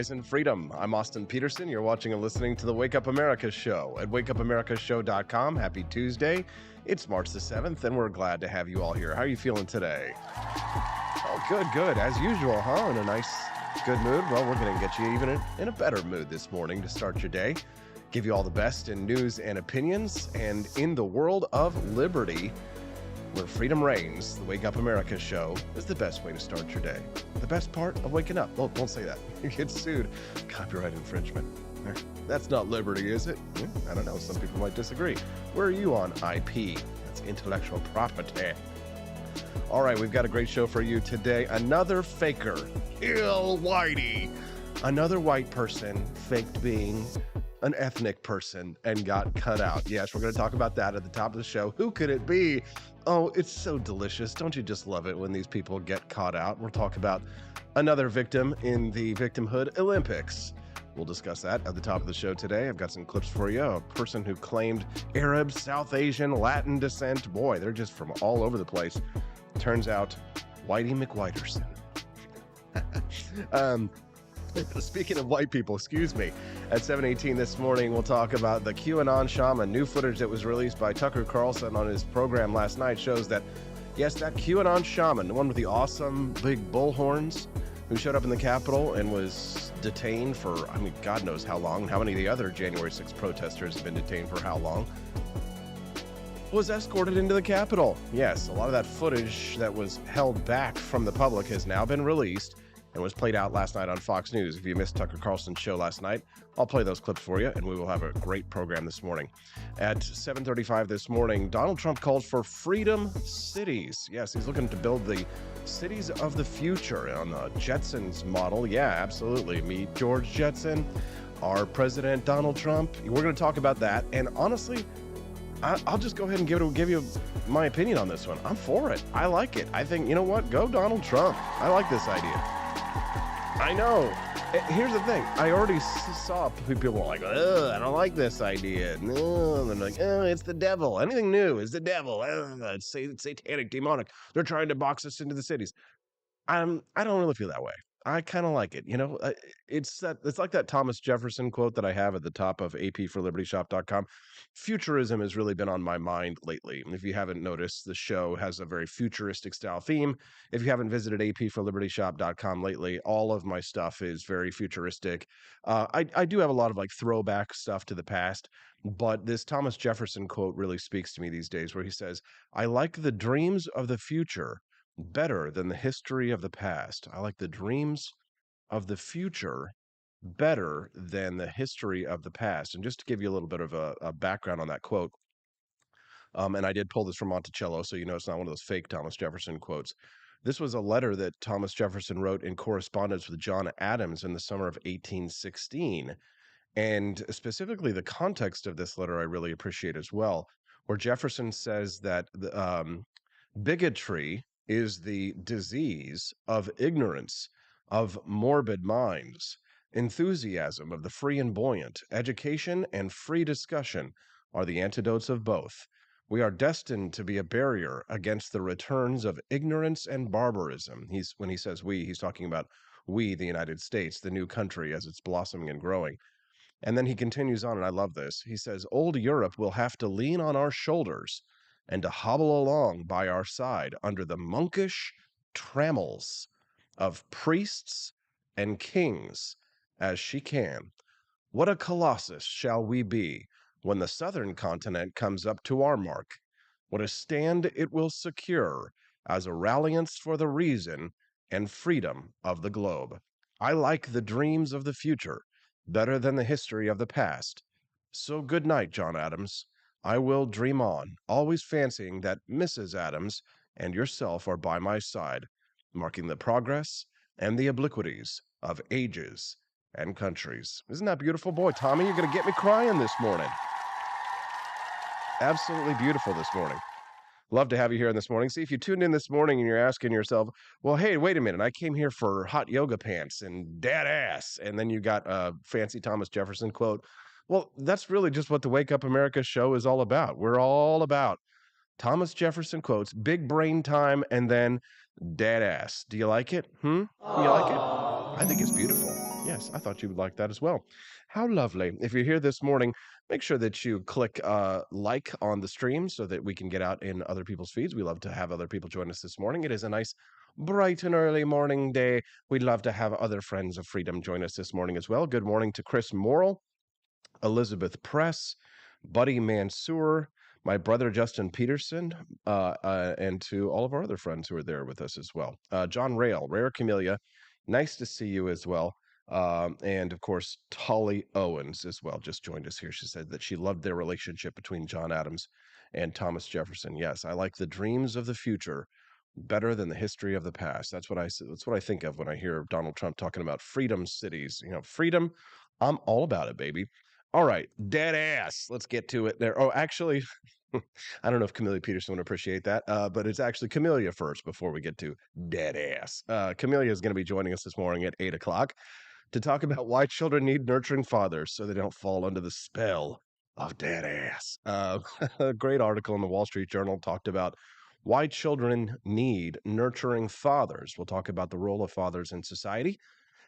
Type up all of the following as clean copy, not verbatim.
Rise in Freedom. I'm Austin Peterson. You're watching and listening to the Wake Up America Show at wakeupAmericaShow.com. Happy Tuesday. It's March the 7th, and we're glad to have you all here. How are you feeling today? Oh, good. As usual, huh? In a nice, good mood? Well, we're going to get you even in a better mood this morning to start your day. Give you all the best in news and opinions. And in the world of liberty, where freedom reigns, the Wake Up America Show is the best way to start your day. The best part of waking up. Well, don't say that. You get sued. Copyright infringement. That's not liberty, is it? I don't know. Some people might disagree. Where are you on IP? That's intellectual property. All right, we've got a great show for you today. Another faker. Ill Whitey. Another white person faked being an ethnic person and got cut out. Yes, we're going to talk about that at the top of the show. Who could it be? Oh, it's so delicious. Don't you just love it when these people get caught out? We'll talk about another victim in the Victimhood Olympics. We'll discuss that at the top of the show today. I've got some clips for you. A person who claimed Arab, South Asian, Latin descent. Boy, they're just from all over the place. Turns out, Whitey McWhiterson. Speaking of white people, excuse me, at 7:18 this morning, we'll talk about the Qanon Shaman. New footage that was released by Tucker Carlson on his program last night shows that, yes, that Qanon Shaman, the one with the awesome big bull horns, who showed up in the Capitol and was detained for, God knows how long. How many of the other January 6th protesters have been detained for how long? Was escorted into the Capitol. Yes, a lot of that footage that was held back from the public has now been released and was played out last night on Fox News. If you missed Tucker Carlson's show last night, I'll play those clips for you, and we will have a great program this morning. At 7:35 this morning, Donald Trump calls for freedom cities. Yes, he's looking to build the cities of the future on the Jetsons model. Yeah, absolutely. Meet George Jetson, our president, Donald Trump. We're going to talk about that, and honestly, I'll just go ahead and give you my opinion on this one. I'm for it. I like it. I think, you know what? Go Donald Trump. I like this idea. I know. Here's the thing. I already saw people like, I don't like this idea. No, and they're like, it's the devil. Anything new is the devil. It's satanic, demonic. They're trying to box us into the cities. I don't really feel that way. I kind of like it. You know, it's like that Thomas Jefferson quote that I have at the top of apforlibertyshop.com. Futurism has really been on my mind lately. If you haven't noticed, the show has a very futuristic style theme. If you haven't visited apforlibertyshop.com lately, all of my stuff is very futuristic. I do have a lot of like throwback stuff to the past, but this Thomas Jefferson quote really speaks to me these days, where he says, "I like the dreams of the future better than the history of the past." I like the dreams of the future better than the history of the past. And just to give you a little bit of a background on that quote, and I did pull this from Monticello, so you know it's not one of those fake Thomas Jefferson quotes. This was a letter that Thomas Jefferson wrote in correspondence with John Adams in the summer of 1816. And specifically, the context of this letter I really appreciate as well, where Jefferson says that bigotry is the disease of ignorance, of morbid minds. Enthusiasm of the free and buoyant, education and free discussion are the antidotes of both. We are destined to be a barrier against the returns of ignorance and barbarism. When he says we, he's talking about we, the United States, the new country as it's blossoming and growing. And then he continues on, and I love this. He says, old Europe will have to lean on our shoulders and to hobble along by our side under the monkish trammels of priests and kings as she can. What a colossus shall we be when the southern continent comes up to our mark? What a stand it will secure as a ralliance for the reason and freedom of the globe. I like the dreams of the future better than the history of the past. So good night, John Adams. I will dream on, always fancying that Mrs. Adams and yourself are by my side, marking the progress and the obliquities of ages and countries. Isn't that beautiful? Boy, Tommy, you're going to get me crying this morning. Absolutely beautiful this morning. Love to have you here this morning. See, if you tuned in this morning and you're asking yourself, well, hey, wait a minute, I came here for hot yoga pants and dad ass, and then you got a fancy Thomas Jefferson quote. Well, that's really just what the Wake Up America show is all about. We're all about Thomas Jefferson quotes, big brain time, and then dad ass. Do you like it? Do you like it? I think it's beautiful. Yes, I thought you would like that as well. How lovely. If you're here this morning, make sure that you click like on the stream so that we can get out in other people's feeds. We love to have other people join us this morning. It is a nice, bright and early morning day. We'd love to have other friends of freedom join us this morning as well. Good morning to Chris Morrill, Elizabeth Press, Buddy Mansour, my brother Justin Peterson, and to all of our other friends who are there with us as well. John Rail, Rare Camellia, nice to see you as well. And of course, Tolly Owens as well just joined us here. She said that she loved their relationship between John Adams and Thomas Jefferson. Yes, I like the dreams of the future better than the history of the past. That's what I think of when I hear Donald Trump talking about freedom cities. You know, freedom. I'm all about it, baby. All right, dead ass. Let's get to it there. Oh, actually, I don't know if Camellia Peterson would appreciate that, but it's actually Camellia first before we get to dead ass. Camellia is going to be joining us this morning at 8 o'clock to talk about why children need nurturing fathers so they don't fall under the spell of dead ass. A great article in the Wall Street Journal talked about why children need nurturing fathers. We'll talk about the role of fathers in society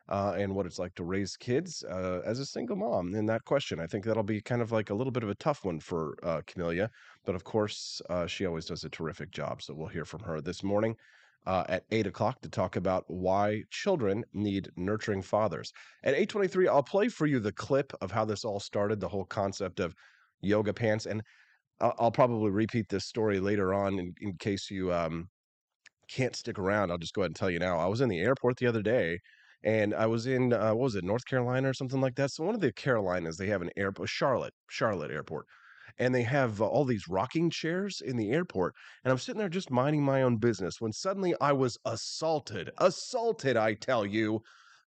and what it's like to raise kids as a single mom. In that question, I think that'll be kind of like a little bit of a tough one for Camellia, but of course, she always does a terrific job. So we'll hear from her this morning at 8 o'clock to talk about why children need nurturing fathers. At 8:23, I'll play for you the clip of how this all started, the whole concept of yoga pants, and I'll probably repeat this story later on in case you can't stick around. I'll just go ahead and tell you now. I was in the airport the other day and I was in what was it, North Carolina or something like that. So one of the Carolinas, they have an airport, Charlotte Airport. And they have all these rocking chairs in the airport. And I'm sitting there just minding my own business when suddenly I was assaulted, I tell you,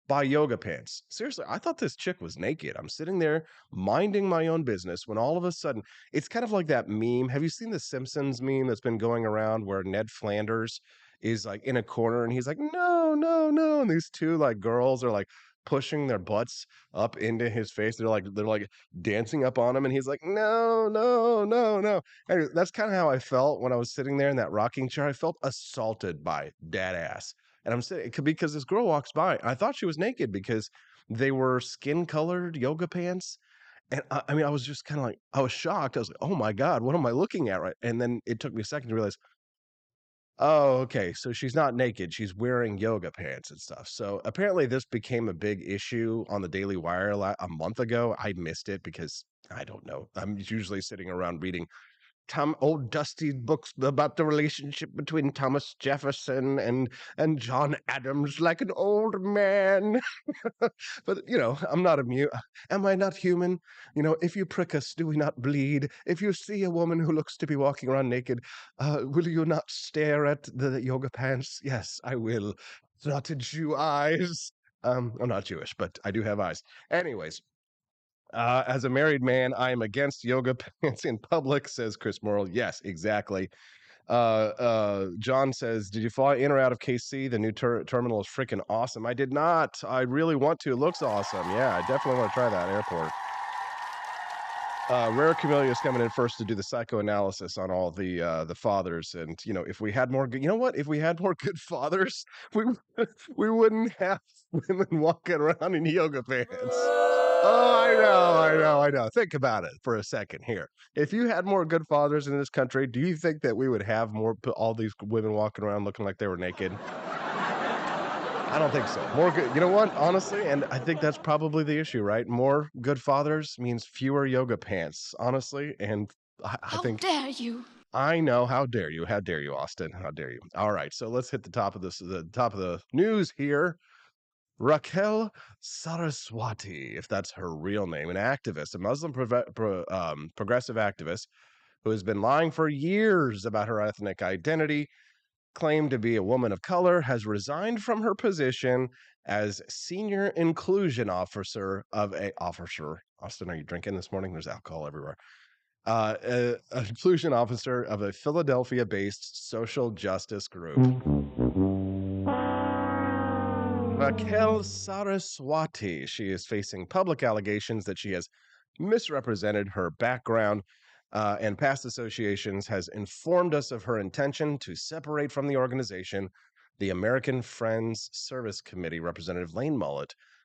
by yoga pants. Seriously, I thought this chick was naked. I'm sitting there minding my own business when all of a sudden it's kind of like that meme. Have you seen the Simpsons meme that's been going around where Ned Flanders is like in a corner and he's like, no, no, no. And these two like girls are like pushing their butts up into his face. They're like dancing up on him, and he's like, no, no, no, no. Anyway, that's kind of how I felt when I was sitting there in that rocking chair. I felt assaulted by dad ass. And I'm sitting because this girl walks by. I thought she was naked because they were skin colored yoga pants. And I mean, I was just kind of like, I was shocked. I was like, oh my God, what am I looking at? Right. And then it took me a second to realize, oh, okay. So she's not naked. She's wearing yoga pants and stuff. So apparently this became a big issue on the Daily Wire a month ago. I missed it because I don't know. I'm usually sitting around reading old dusty books about the relationship between Thomas Jefferson and John Adams, like an old man. But I'm not immune. Am I not human? If you prick us, do we not bleed? If you see a woman who looks to be walking around naked, will you not stare at the yoga pants? Yes, I will. Not Jew eyes. I'm not Jewish, but I do have eyes. Anyways, as a married man, I am against yoga pants in public, says Chris Morrill. Yes, exactly. John says, did you fly in or out of KC? The new terminal is freaking awesome. I did not. I really want to. It looks awesome. Yeah, I definitely want to try that airport. Rare Camellia is coming in first to do the psychoanalysis on all the fathers, and if we had more, if we had more good fathers, we we wouldn't have women walking around in yoga pants. Oh, I know. Think about it for a second here. If you had more good fathers in this country, do you think that we would have all these women walking around looking like they were naked? I don't think so. More good. You know what? Honestly, and I think that's probably the issue, right? More good fathers means fewer yoga pants, honestly. And I How think dare you? I know. How dare you? How dare you, Austin? How dare you? All right. So let's hit the top of the news here. Raquel Saraswati, if that's her real name, an activist, a Muslim progressive activist who has been lying for years about her ethnic identity, claimed to be a woman of color, has resigned from her position as senior inclusion officer of a officer. Austin, are you drinking this morning? There's alcohol everywhere. An inclusion officer of a Philadelphia-based social justice group. Raquel Saraswati. She is facing public allegations that she has misrepresented her background and past associations, has informed us of her intention to separate from the organization. The American Friends Service Committee Representative Lane Mullet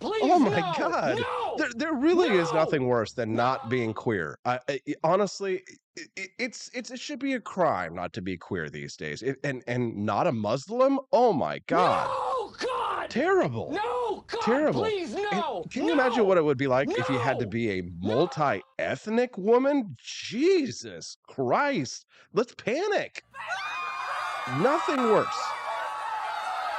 please, Oh my no, God. no, There really is no, nothing worse than not no. being queer. Honestly, it should be a crime not to be queer these days. And not a Muslim? Oh my God. No, God! Terrible. No, God, Terrible. please, And no! can you imagine what it would be like if you had to No! be a No! multi-ethnic woman? Jesus Christ. Let's panic. Nothing worse.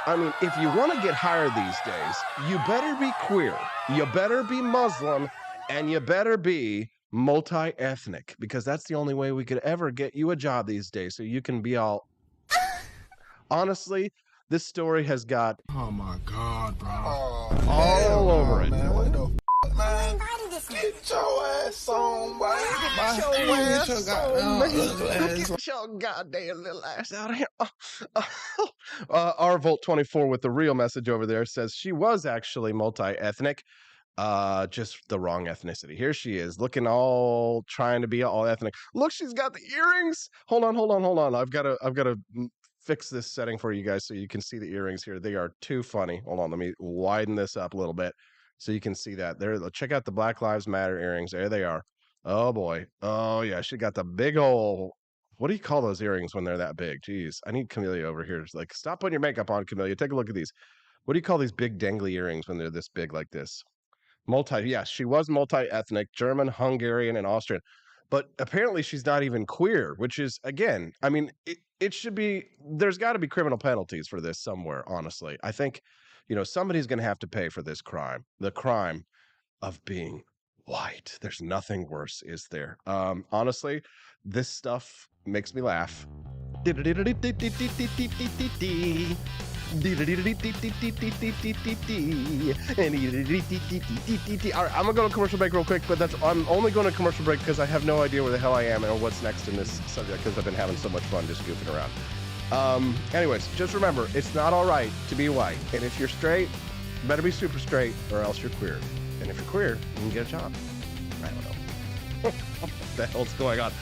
I mean, if you want to get hired these days, you better be queer, you better be Muslim, and you better be multi-ethnic, because that's the only way we could ever get you a job these days, so you can be all... Honestly, this story has got... Oh my God, bro. all over it. Man, what the f, man? Get your ass on, boy. Get your ass on, man. Get your goddamn little ass out of here. Our Volt 24 with the real message over there says she was actually multi-ethnic, just the wrong ethnicity. Here she is, looking all trying to be all ethnic. Look, she's got the earrings. Hold on. I've got to fix this setting for you guys so you can see the earrings here. They are too funny. Hold on, let me widen this up a little bit so you can see that. There, check out the Black Lives Matter earrings. There they are. Oh boy. Oh yeah, she got the big old... What do you call those earrings when they're that big? Jeez, I need Camellia over here. It's like, stop putting your makeup on, Camellia. Take a look at these. What do you call these big dangly earrings when they're this big like this? Yes, she was multi-ethnic, German, Hungarian, and Austrian. But apparently she's not even queer, which is, again, I mean, it should be... There's got to be criminal penalties for this somewhere, honestly. I think, somebody's going to have to pay for this crime. The crime of being white. There's nothing worse, is there? Honestly, this stuff makes me laugh. All right, I'm gonna go to commercial break real quick, but I'm only going to commercial break because I have no idea where the hell I am or what's next in this subject, because I've been having so much fun just goofing around. Anyways, just remember, it's not all right to be white, and if you're straight, you better be super straight, or else you're queer. And if you're queer, you can get a job. I don't know. What the hell's going on?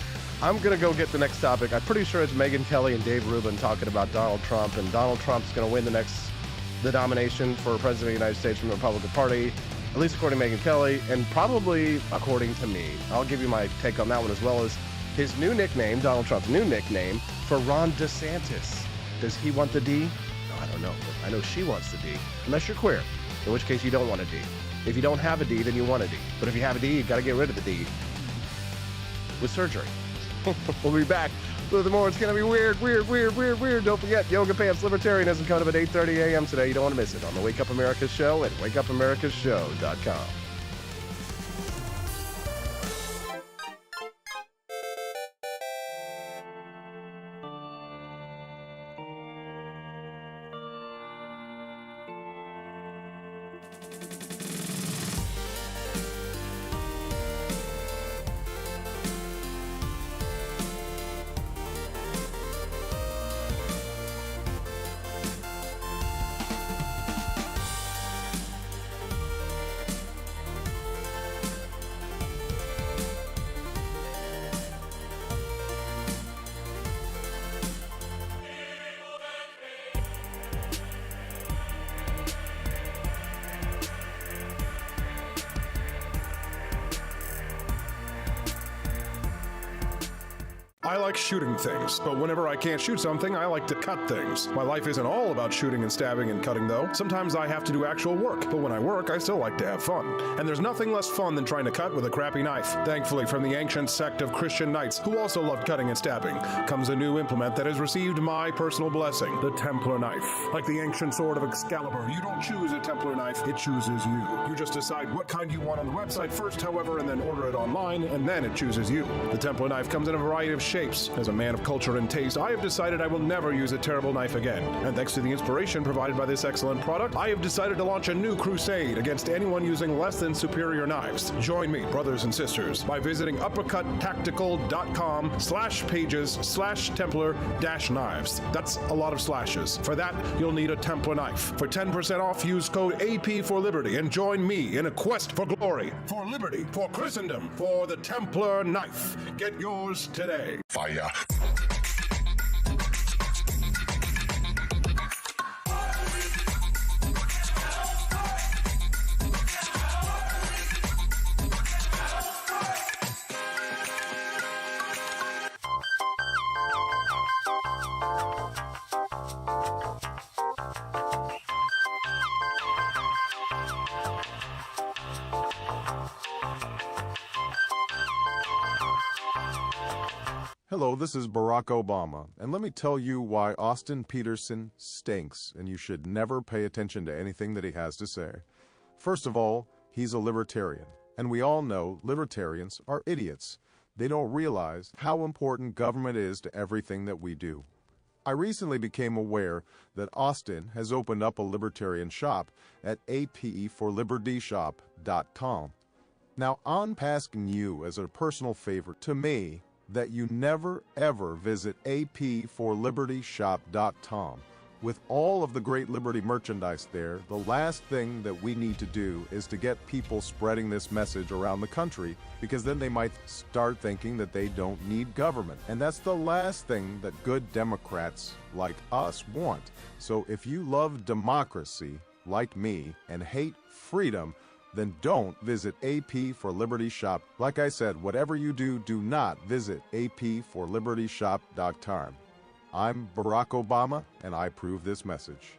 I'm going to go get the next topic. I'm pretty sure it's Megyn Kelly and Dave Rubin talking about Donald Trump, and Donald Trump's going to win the nomination for president of the United States from the Republican Party, at least according to Megyn Kelly, and probably according to me. I'll give you my take on that one, as well as his new nickname, Donald Trump's new nickname for Ron DeSantis. Does he want the D? No, I don't know, but I know she wants the D, unless you're queer, in which case you don't want a D. If you don't have a D, then you want a D. But if you have a D, you've got to get rid of the D with surgery. We'll be back with more. It's going to be weird. Don't forget, Yoga Pants Libertarianism coming up at 8:30 a.m. today. You don't want to miss it on the Wake Up America Show at wakeupAmericaShow.com. I like shooting things, but whenever I can't shoot something, I like to cut things. My life isn't all about shooting and stabbing and cutting, though. Sometimes I have to do actual work, but when I work, I still like to have fun. And there's nothing less fun than trying to cut with a crappy knife. Thankfully, from the ancient sect of Christian knights, who also loved cutting and stabbing, comes a new implement that has received my personal blessing, the Templar knife. Like the ancient sword of Excalibur, you don't choose a Templar knife, it chooses you. You just decide what kind you want on the website first, however, and then order it online, and then it chooses you. The Templar knife comes in a variety of shapes. As a man of culture and taste, I have decided I will never use a terrible knife again. And thanks to the inspiration provided by this excellent product, I have decided to launch a new crusade against anyone using less than superior knives. Join me, brothers and sisters, by visiting uppercuttactical.com/pages/Templar-knives. That's a lot of slashes. For that, you'll need a Templar knife. For 10% off, use code AP for Liberty and join me in a quest for glory, for liberty, for Christendom, for the Templar knife. Get yours today. Fire. Hello, this is Barack Obama, and let me tell you why Austin Peterson stinks, and you should never pay attention to anything that he has to say. First of all, he's a libertarian, and we all know libertarians are idiots. They don't realize how important government is to everything that we do. I recently became aware that Austin has opened up a libertarian shop at apforlibertyshop.com. Now, I'm asking you as a personal favor to me that you never ever visit apforlibertyshop.com. With all of the great Liberty merchandise there, the last thing that we need to do is to get people spreading this message around the country, because then they might start thinking that they don't need government. And that's the last thing that good Democrats like us want. So if you love democracy, like me, and hate freedom, then don't visit AP for Liberty Shop. Like I said, whatever you do, do not visit apforlibertyshop.com. I'm Barack Obama, and I approve this message.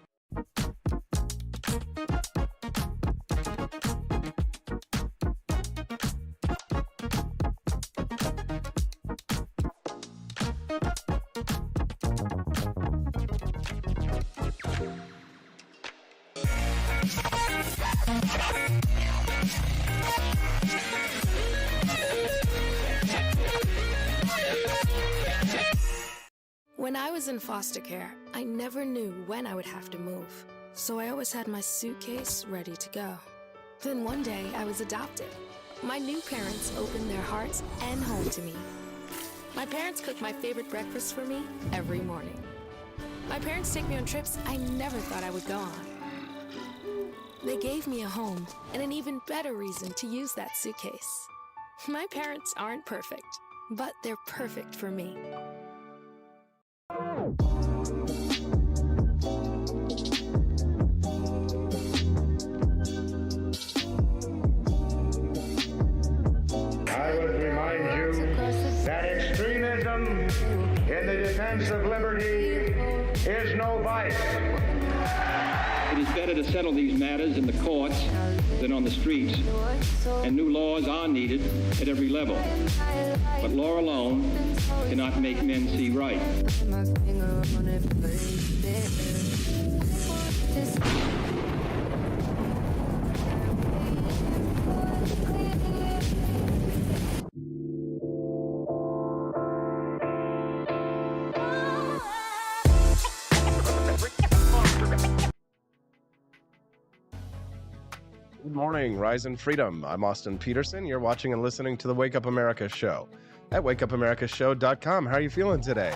When I was in foster care, I never knew when I would have to move, so I always had my suitcase ready to go. Then one day, I was adopted. My new parents opened their hearts and home to me. My parents cook my favorite breakfast for me every morning. My parents take me on trips I never thought I would go on. They gave me a home and an even better reason to use that suitcase. My parents aren't perfect, but they're perfect for me. I would remind you that extremism in the defense of liberty is no vice. It is better to settle these matters in the courts than on the streets, and new laws are needed at every level. But law alone cannot make men see right. Good morning, Rise and Freedom. I'm Austin Peterson. You're watching and listening to the Wake Up America show at wakeupAmericaShow.com. How are you feeling today?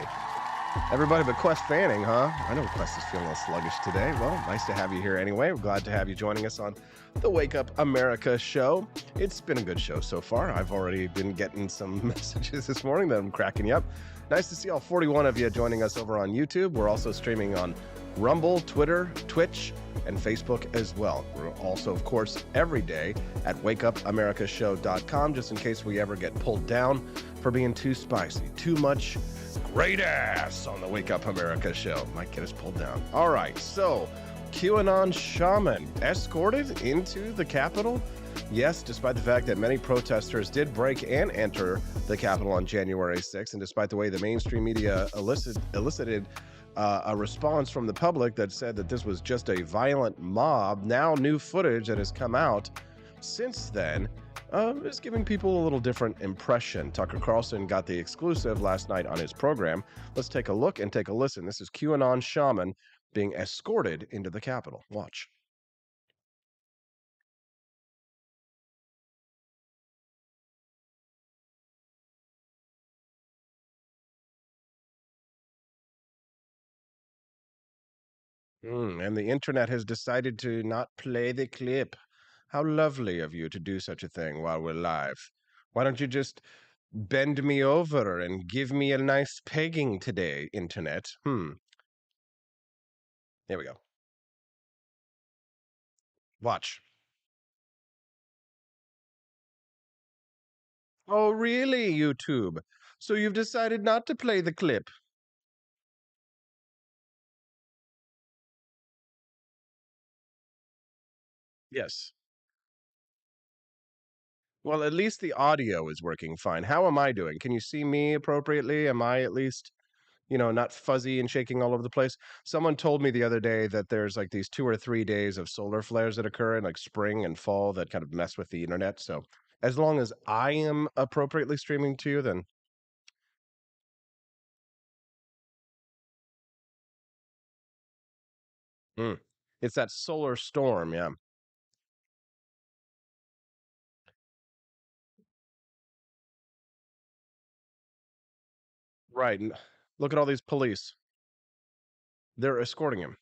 Everybody but Quest Fanning, huh? I know Quest is feeling a little sluggish today. Well, nice to have you here anyway. We're glad to have you joining us on the Wake Up America show. It's been a good show so far. I've already been getting some messages this morning that I'm cracking you up. Nice to see all 41 of you joining us over on YouTube. We're also streaming on Rumble, Twitter, Twitch, and Facebook as well. We're also, of course, every day at wakeupAmericaShow.com, just in case we ever get pulled down for being too spicy. Too much great ass on the Wake Up America show. Might get us pulled down. All right, so Qanon Shaman escorted into the Capitol. Yes, despite the fact that many protesters did break and enter the Capitol on January 6th, and despite the way the mainstream media elicited a response from the public that said that this was just a violent mob, now new footage that has come out since then is giving people a little different impression. Tucker Carlson got the exclusive last night on his program. Let's take a look and take a listen. This is Qanon Shaman being escorted into the Capitol. Watch. And the internet has decided to not play the clip. How lovely of you to do such a thing while we're live. Why don't you just bend me over and give me a nice pegging today, internet? Here we go. Watch. Oh, really, YouTube? So you've decided not to play the clip? Yes. Well, at least the audio is working fine. How am I doing? Can you see me appropriately? Am I at least, not fuzzy and shaking all over the place? Someone told me the other day that there's like these 2 or 3 days of solar flares that occur in like spring and fall that kind of mess with the internet. So as long as I am appropriately streaming to you, then mm, it's that solar storm. Yeah. Right. And look at all these police. They're escorting him.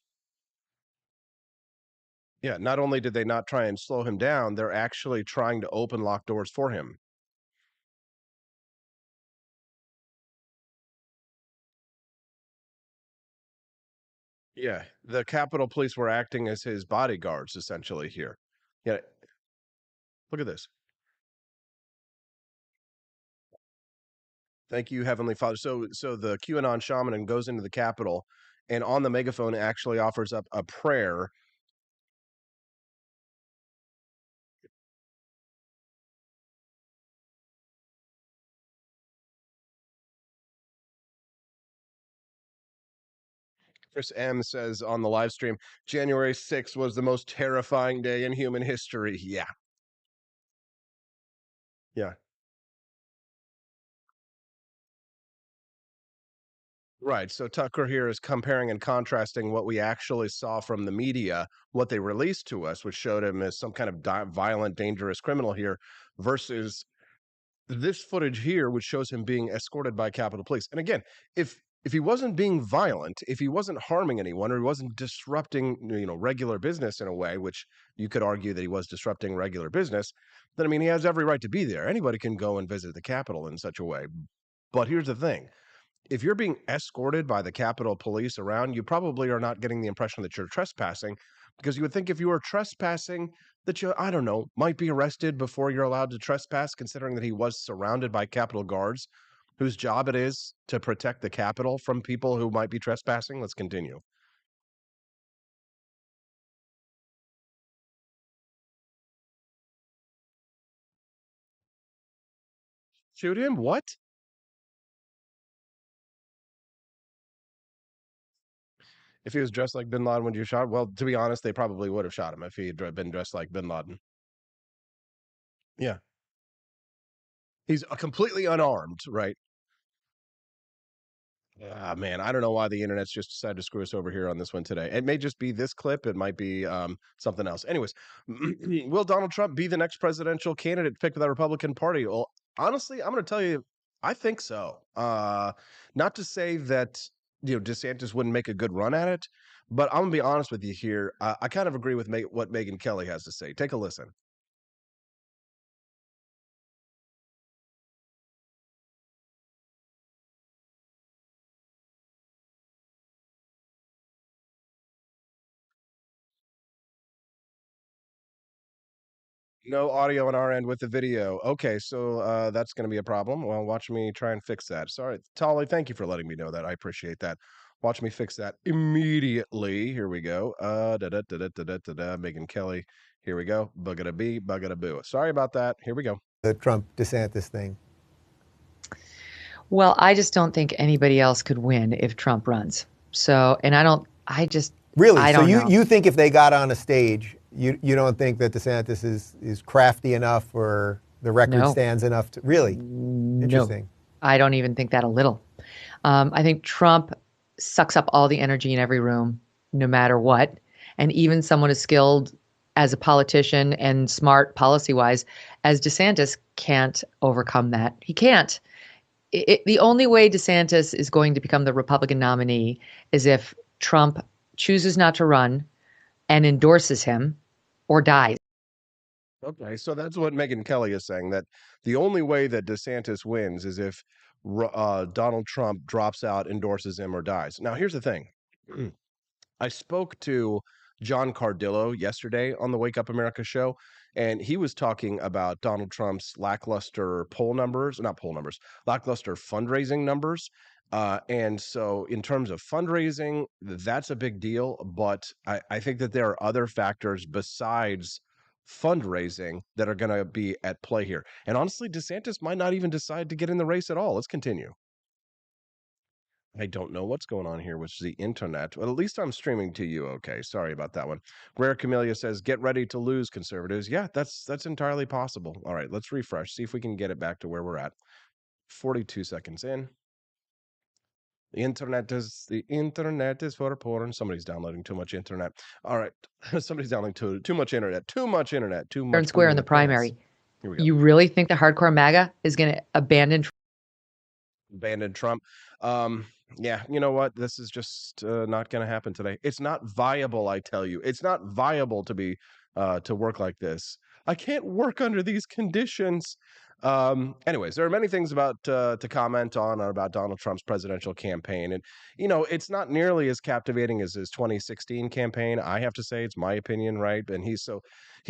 Yeah. Not only did they not try and slow him down, they're actually trying to open locked doors for him. Yeah, the Capitol Police were acting as his bodyguards essentially here. Yeah, look at this. Thank you, Heavenly Father. So the QAnon shaman goes into the Capitol and on the megaphone actually offers up a prayer. Chris M says on the live stream, January 6th was the most terrifying day in human history. Yeah, yeah. Right. So Tucker here is comparing and contrasting what we actually saw from the media, what they released to us, which showed him as some kind of violent, dangerous criminal here, versus this footage here, which shows him being escorted by Capitol Police. And again, if he wasn't being violent, if he wasn't harming anyone, or he wasn't disrupting, regular business in a way, which you could argue that he was disrupting regular business, then I mean, he has every right to be there. Anybody can go and visit the Capitol in such a way. But here's the thing: if you're being escorted by the Capitol Police around, you probably are not getting the impression that you're trespassing, because you would think if you were trespassing that you, I don't know, might be arrested before you're allowed to trespass, considering that he was surrounded by Capitol guards whose job it is to protect the Capitol from people who might be trespassing. Let's continue. Shoot him? What? If he was dressed like Bin Laden, would you shot? Well, to be honest, they probably would have shot him if he'd been dressed like Bin Laden. Yeah. He's completely unarmed, right? Ah, man, I don't know why the internet's just decided to screw us over here on this one today. It may just be this clip. It might be something else. Anyways, will Donald Trump be the next presidential candidate picked by the Republican Party? Well, honestly, I'm going to tell you, I think so. Not to say that DeSantis wouldn't make a good run at it, but I'm going to be honest with you here. I kind of agree with what Megyn Kelly has to say. Take a listen. No audio on our end with the video. Okay, so that's going to be a problem. Well, watch me try and fix that. Sorry, Tolly. Thank you for letting me know that. I appreciate that. Watch me fix that immediately. Here we go. Da da da da da da da da. Megan Kelly. Here we go. Bugada bee, bugada boo. Sorry about that. Here we go. The Trump DeSantis thing. Well, I just don't think anybody else could win if Trump runs. So, and Really? I So don't know. you think if they got on a stage, you don't think that DeSantis is crafty enough or the record No. stands enough to really? Interesting. No, I don't even think that a little. I think Trump sucks up all the energy in every room, no matter what. And even someone as skilled as a politician and smart policy-wise as DeSantis can't overcome that. He can't. The only way DeSantis is going to become the Republican nominee is if Trump chooses not to run and endorses him or dies. Okay, so that's what Megan Kelly is saying, that the only way that DeSantis wins is if Donald Trump drops out, endorses him, or dies. Now, here's the thing. I spoke to John Cardillo yesterday on the Wake Up America show, and he was talking about Donald Trump's lackluster lackluster fundraising numbers. And so, in terms of fundraising, that's a big deal. But I think that there are other factors besides fundraising that are going to be at play here. And honestly, DeSantis might not even decide to get in the race at all. Let's continue. I don't know what's going on here with the internet. Well, at least I'm streaming to you. Okay, sorry about that one. Rare Camellia says, "Get ready to lose, conservatives." Yeah, that's entirely possible. All right, let's refresh. See if we can get it back to where we're at. 42 seconds in. The internet is for porn. Somebody's downloading too much internet. All right, somebody's downloading too much internet. Too much internet. Too Fair much. and square poo in the the pants. primary. Here we go. You really think the hardcore MAGA is going to abandon Trump? Yeah, you know what? This is just not going to happen today. It's not viable, I tell you. It's not viable to be to work like this. I can't work under these conditions. Anyways, there are many things about to comment on about Donald Trump's presidential campaign, and it's not nearly as captivating as his 2016 campaign. I have to say, it's my opinion, right? And he's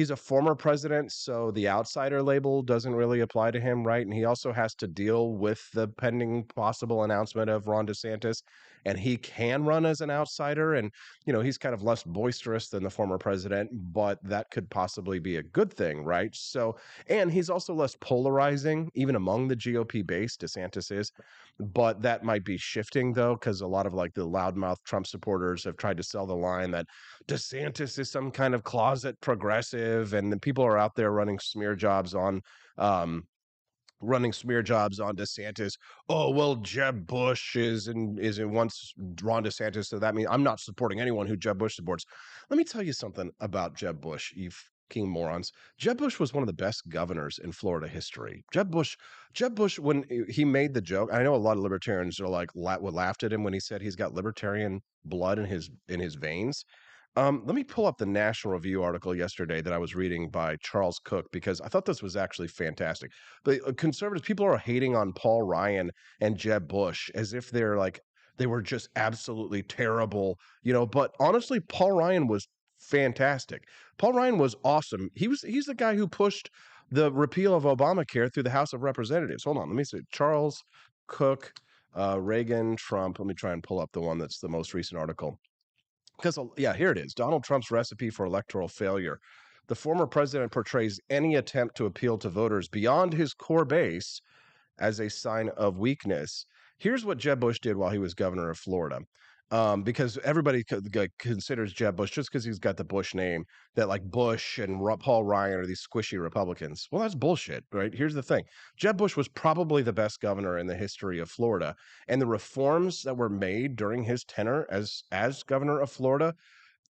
a former president, so the outsider label doesn't really apply to him, right? And he also has to deal with the pending possible announcement of Ron DeSantis, and he can run as an outsider, and he's kind of less boisterous than the former president, but that could possibly be a good thing, right? So, and he's also less polarizing, even among the GOP base. DeSantis is, but that might be shifting though, because a lot of like the loudmouth Trump supporters have tried to sell the line that DeSantis is some kind of closet progressive, and then people are out there running smear jobs on DeSantis. Oh, well, Jeb Bush is once Ron DeSantis, so that means I'm not supporting anyone who Jeb Bush supports. Let me tell you something about Jeb Bush, you fucking morons. Jeb Bush was one of the best governors in Florida history. Jeb Bush, when he made the joke, I know a lot of libertarians are like laughed at him when he said he's got libertarian blood in his veins. Let me pull up the National Review article yesterday that I was reading by Charles Cook, because I thought this was actually fantastic. The conservatives, people are hating on Paul Ryan and Jeb Bush as if they were just absolutely terrible, but honestly, Paul Ryan was fantastic. Paul Ryan was awesome. He's the guy who pushed the repeal of Obamacare through the House of Representatives. Hold on, let me see. Charles Cook, Reagan, Trump. Let me try and pull up the one that's the most recent article. Because, yeah, here it is. Donald Trump's recipe for electoral failure. The former president portrays any attempt to appeal to voters beyond his core base as a sign of weakness. Here's what Jeb Bush did while he was governor of Florida. Because everybody considers Jeb Bush, just because he's got the Bush name, that like Bush and Paul Ryan are these squishy Republicans. Well, that's bullshit, right? Here's the thing. Jeb Bush was probably the best governor in the history of Florida. And the reforms that were made during his tenure as governor of Florida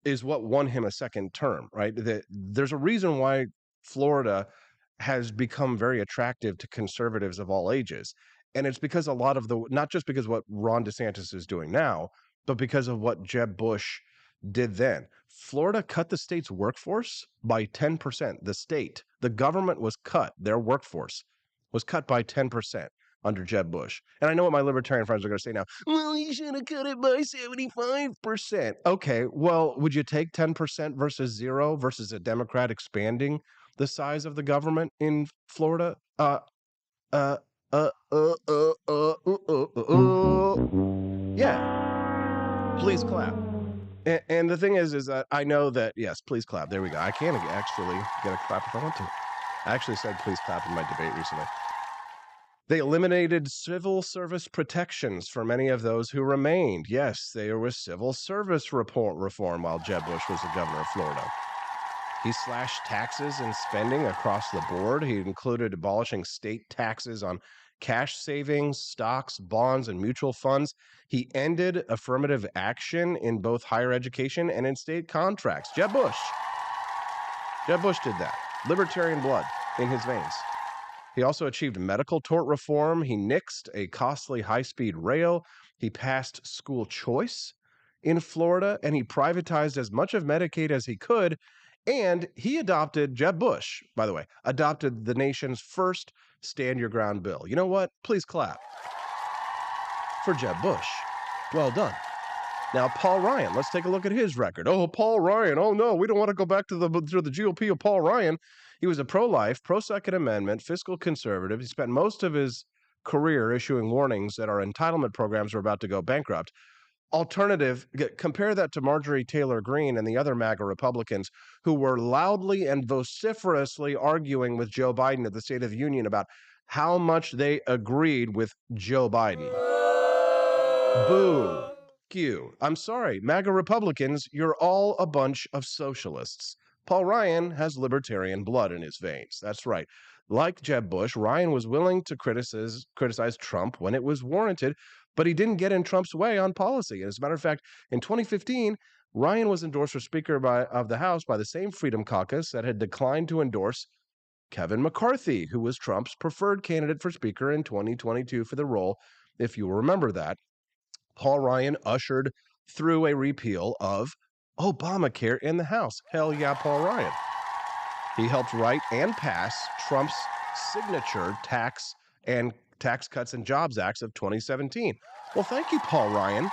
is what won him a second term, right? There's a reason why Florida has become very attractive to conservatives of all ages. And it's because a lot of not just because of what Ron DeSantis is doing now, but because of what Jeb Bush did then. Florida cut the state's workforce by 10%. The government was cut. Their workforce was cut by 10% under Jeb Bush. And I know what my libertarian friends are going to say now. Well, you should have cut it by 75%. Okay, well, would you take 10% versus 0 versus a Democrat expanding the size of the government in Florida? Yeah. Please clap. And the thing is that I know that, yes, please clap. There we go. I can actually get a clap if I want to. I actually said please clap in my debate recently. They eliminated civil service protections for many of those who remained. Yes, there was civil service reform while Jeb Bush was the governor of Florida. He slashed taxes and spending across the board. He included abolishing state taxes on cash savings, stocks, bonds, and mutual funds. He ended affirmative action in both higher education and in state contracts. Jeb Bush did that. Libertarian blood in his veins. He also achieved medical tort reform. He nixed a costly high-speed rail. He passed school choice in Florida, and he privatized as much of Medicaid as he could. And Jeb Bush, by the way, adopted the nation's first Stand Your Ground bill. You know what? Please clap for Jeb Bush. Well done. Now, Paul Ryan, let's take a look at his record. Oh, Paul Ryan. Oh, no, we don't want to go back to the GOP of Paul Ryan. He was a pro-life, pro-Second Amendment, fiscal conservative. He spent most of his career issuing warnings that our entitlement programs were about to go bankrupt. alternative. Compare that to Marjorie Taylor Greene and the other MAGA Republicans who were loudly and vociferously arguing with Joe Biden at the State of the Union about how much they agreed with Joe Biden. Boo. You. I'm sorry, MAGA Republicans, you're all a bunch of socialists. Paul Ryan has libertarian blood in his veins. That's right. Like Jeb Bush, Ryan was willing to criticize Trump when it was warranted, but he didn't get in Trump's way on policy. As a matter of fact, in 2015, Ryan was endorsed for Speaker of the House by the same Freedom Caucus that had declined to endorse Kevin McCarthy, who was Trump's preferred candidate for Speaker in 2022 for the role, if you remember that. Paul Ryan ushered through a repeal of Obamacare in the House. Hell yeah, Paul Ryan. He helped write and pass Trump's signature Tax Cuts and Jobs Acts of 2017. Well, thank you, Paul Ryan.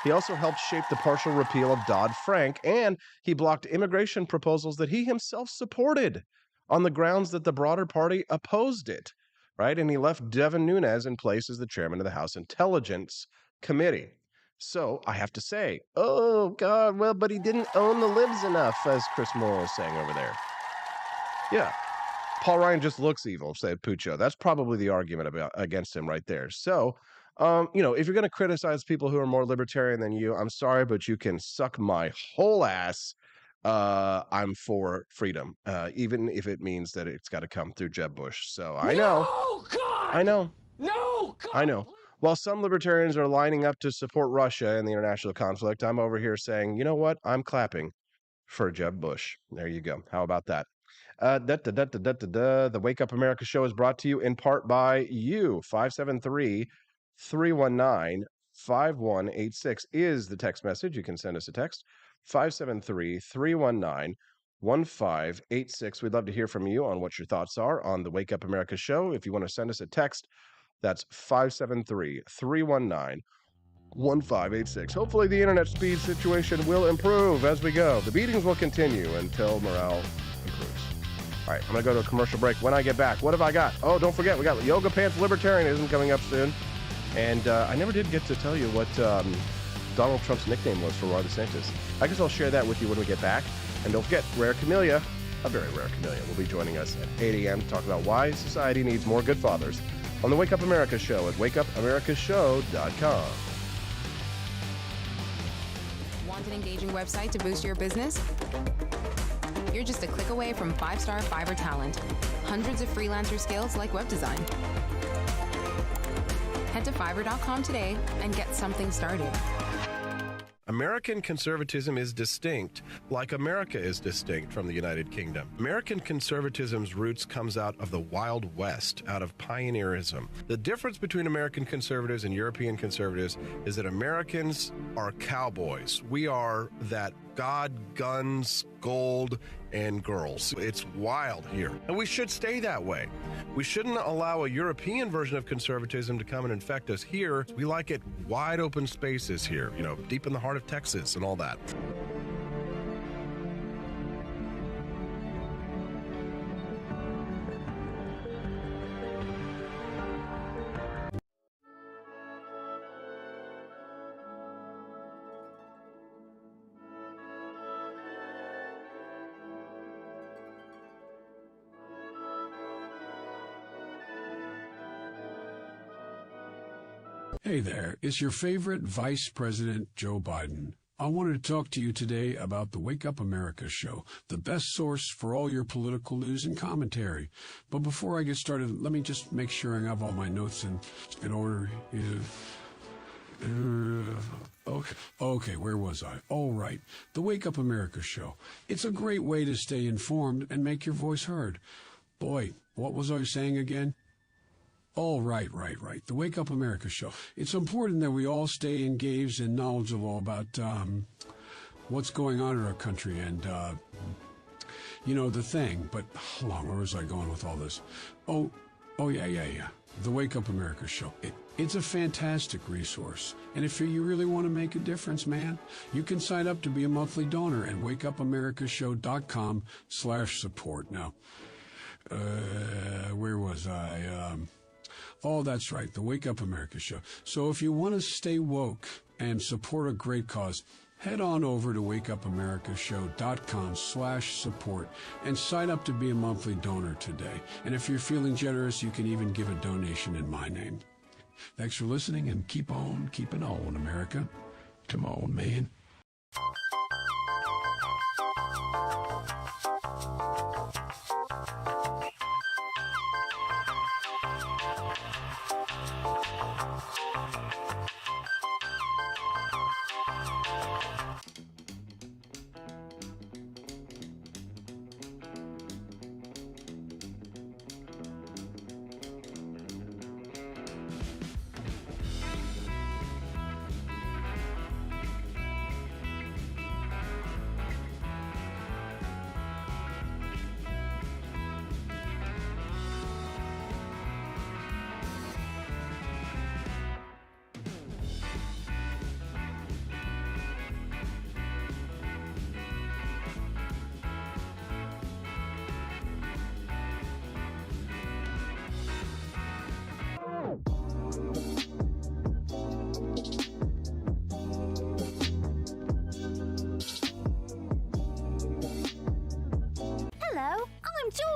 He also helped shape the partial repeal of Dodd-Frank, and he blocked immigration proposals that he himself supported on the grounds that the broader party opposed it. Right? And he left Devin Nunes in place as the chairman of the House Intelligence Committee. So I have to say, oh, God, well, but he didn't own the libs enough, as Chris Moore is saying over there. Yeah. Paul Ryan just looks evil, said Puccio. That's probably the argument against him right there. So, if you're going to criticize people who are more libertarian than you, I'm sorry, but you can suck my whole ass. I'm for freedom, even if it means that it's got to come through Jeb Bush. So I know. No, God! I know. No, God! I know. While some libertarians are lining up to support Russia in the international conflict, I'm over here saying, you know what? I'm clapping for Jeb Bush. There you go. How about that? The Wake Up America show is brought to you in part by you. 573-319-5186 is the text message. You can send us a text. 573-319-1586. We'd love to hear from you on what your thoughts are on the Wake Up America show. If you want to send us a text, that's 573-319-1586. Hopefully the internet speed situation will improve as we go. The beatings will continue until morale improves. All right, I'm going to go to a commercial break. When I get back, what have I got? Oh, don't forget, we got Yoga Pants Libertarianism coming up soon. And I never did get to tell you what Donald Trump's nickname was for Ron DeSantis. I guess I'll share that with you when we get back. And don't forget, Rare Camellia, a very rare camellia, will be joining us at 8 a.m. to talk about why society needs more good fathers on the Wake Up America show at wakeupAmericaShow.com. Want an engaging website to boost your business? You're just a click away from 5-star Fiverr talent. Hundreds of freelancer skills like web design. Head to Fiverr.com today and get something started. American conservatism is distinct, like America is distinct from the United Kingdom. American conservatism's roots comes out of the Wild West, out of pioneerism. The difference between American conservatives and European conservatives is that Americans are cowboys. We are that God, guns, gold, and girls. It's wild here, and we should stay that way. We shouldn't allow a European version of conservatism to come and infect us here. We like it wide open spaces here, deep in the heart of Texas and all that. Hey there, it's your favorite Vice President Joe Biden. I wanted to talk to you today about the Wake Up America show, the best source for all your political news and commentary. But before I get started, let me just make sure I have all my notes in order. Okay, where was I? All right, the Wake Up America show. It's a great way to stay informed and make your voice heard. Boy, what was I saying again? Oh, right. The Wake Up America show. It's important that we all stay engaged and knowledgeable about what's going on in our country and, the thing. But hold on, where was I going with all this? Oh, yeah. The Wake Up America show. It's a fantastic resource. And if you really want to make a difference, man, you can sign up to be a monthly donor at wakeupAmericaShow.com/support. Now, where was I? Oh, that's right, the Wake Up America show. So if you want to stay woke and support a great cause, head on over to wakeupAmericaShow.com/support and sign up to be a monthly donor today. And if you're feeling generous, you can even give a donation in my name. Thanks for listening, and keep on keeping on, America. Come on, man.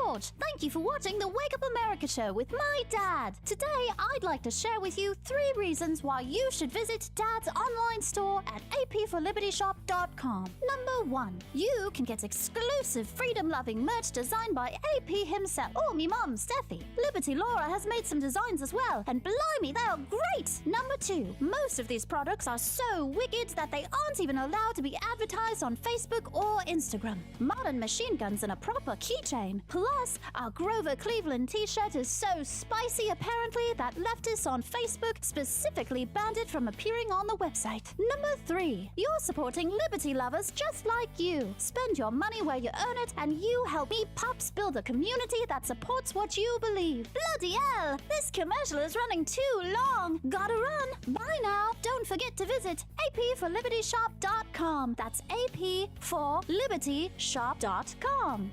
George. Thank you for watching the Wake Up America show with my dad. Today, I'd like to share with you 3 reasons why you should visit Dad's online store at apforlibertyshop.com. Number 1. You can get exclusive freedom-loving merch designed by AP himself, or me mum, Steffi. Liberty Laura has made some designs as well, and blimey, they are great! Number 2. Most of these products are so wicked that they aren't even allowed to be advertised on Facebook or Instagram. Modern machine guns and a proper keychain. Plus, our Grover Cleveland t-shirt is so spicy apparently that leftists on Facebook specifically banned it from appearing on the website. Number 3. You're supporting liberty lovers just like you. Spend your money where you earn it, and you help me Pops build a community that supports what you believe. Bloody hell! This commercial is running too long. Gotta run. Bye now. Don't forget to visit apforlibertyshop.com. That's apforlibertyshop.com.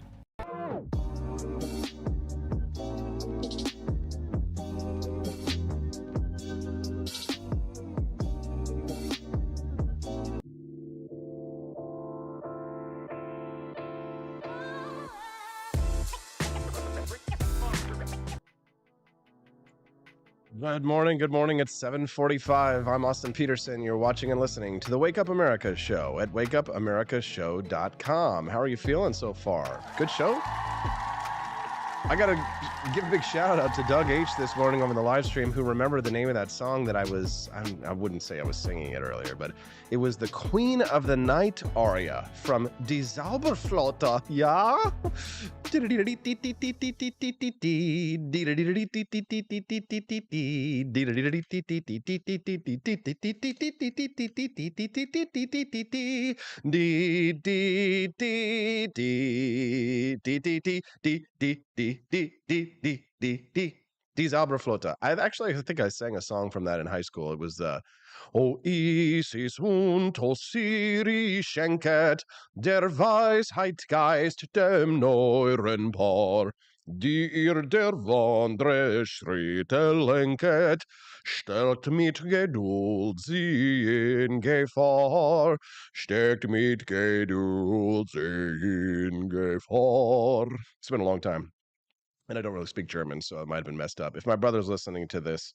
Good morning. Good morning. It's 7:45. I'm Austin Peterson. You're watching and listening to the Wake Up America show at wakeupAmericaShow.com. How are you feeling so far? Good show? I got to give a big shout out to Doug H this morning over the live stream, who remembered the name of that song that I wouldn't say I was singing it earlier, but it was the Queen of the Night aria from Die Zauberflotte. Yeah? Die Zauberflotte. I think I sang a song from that in high school. It was O Isis und Osiri schenket der Weisheit Geist dem neuren Paar, die ihr der wandre Schritte lenket, stärkt mit Geduld sie in Gefahr, stärkt mit Geduld sie in Gefahr. It's been a long time, and I don't really speak German, so it might have been messed up. If my brother's listening to this,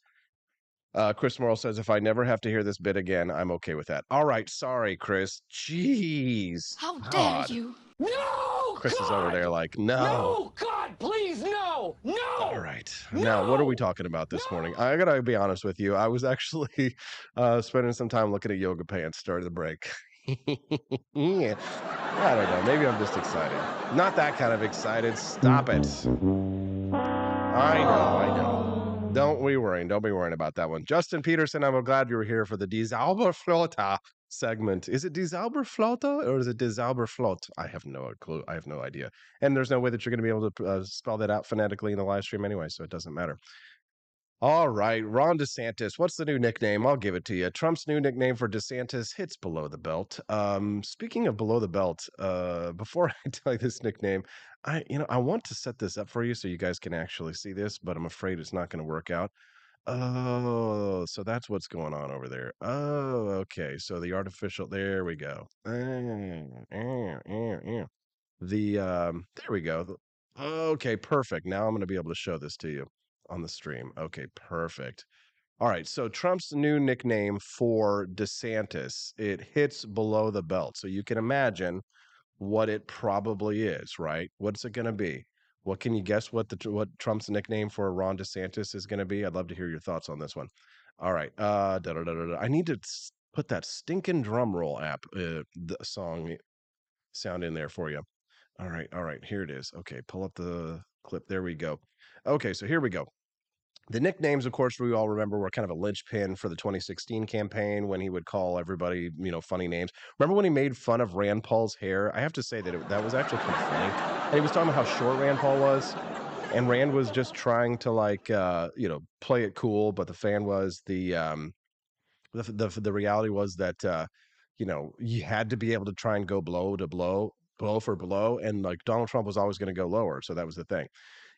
Chris Morrill says, if I never have to hear this bit again, I'm okay with that. All right, sorry, Chris. Jeez. How God. dare you? No! Chris is over there like, no. No, God, please, no! No! All right. Now, what are we talking about this morning? I gotta be honest with you. I was actually spending some time looking at yoga pants during the break. Yeah. I don't know. Maybe I'm just excited. Not that kind of excited. Stop it. I know. Don't be worrying about that one. Justin Peterson, I'm glad you were here for the Die Zauberflotte segment. Is it Die Zauberflotte or is it Die Zauberflotte? I have no clue. I have no idea. And there's no way that you're going to be able to spell that out phonetically in the live stream anyway, so it doesn't matter. All right, Ron DeSantis. What's the new nickname? I'll give it to you. Trump's new nickname for DeSantis hits below the belt. Speaking of below the belt, before I tell you this nickname, I want to set this up for you so you guys can actually see this, but I'm afraid it's not going to work out. Oh, so that's what's going on over there. Oh, okay. So the artificial, there we go. There we go. Okay, perfect. Now I'm going to be able to show this to you on the stream. Okay, perfect. All right. So Trump's new nickname for DeSantis, it hits below the belt. So you can imagine what it probably is, right? What's it going to be? What can you guess what Trump's nickname for Ron DeSantis is going to be? I'd love to hear your thoughts on this one. All right. I need to put that stinking drum roll app the song sound in there for you. All right. All right. Here it is. Okay, pull up the clip. There we go. Okay, so here we go. The nicknames, of course, we all remember were kind of a linchpin for the 2016 campaign when he would call everybody, funny names. Remember when he made fun of Rand Paul's hair? I have to say that that was actually kind of funny. And he was talking about how short Rand Paul was, and Rand was just trying to play it cool, but the fan was the reality was that you had to be able to try and go blow to blow, blow for blow, and like Donald Trump was always going to go lower, so that was the thing.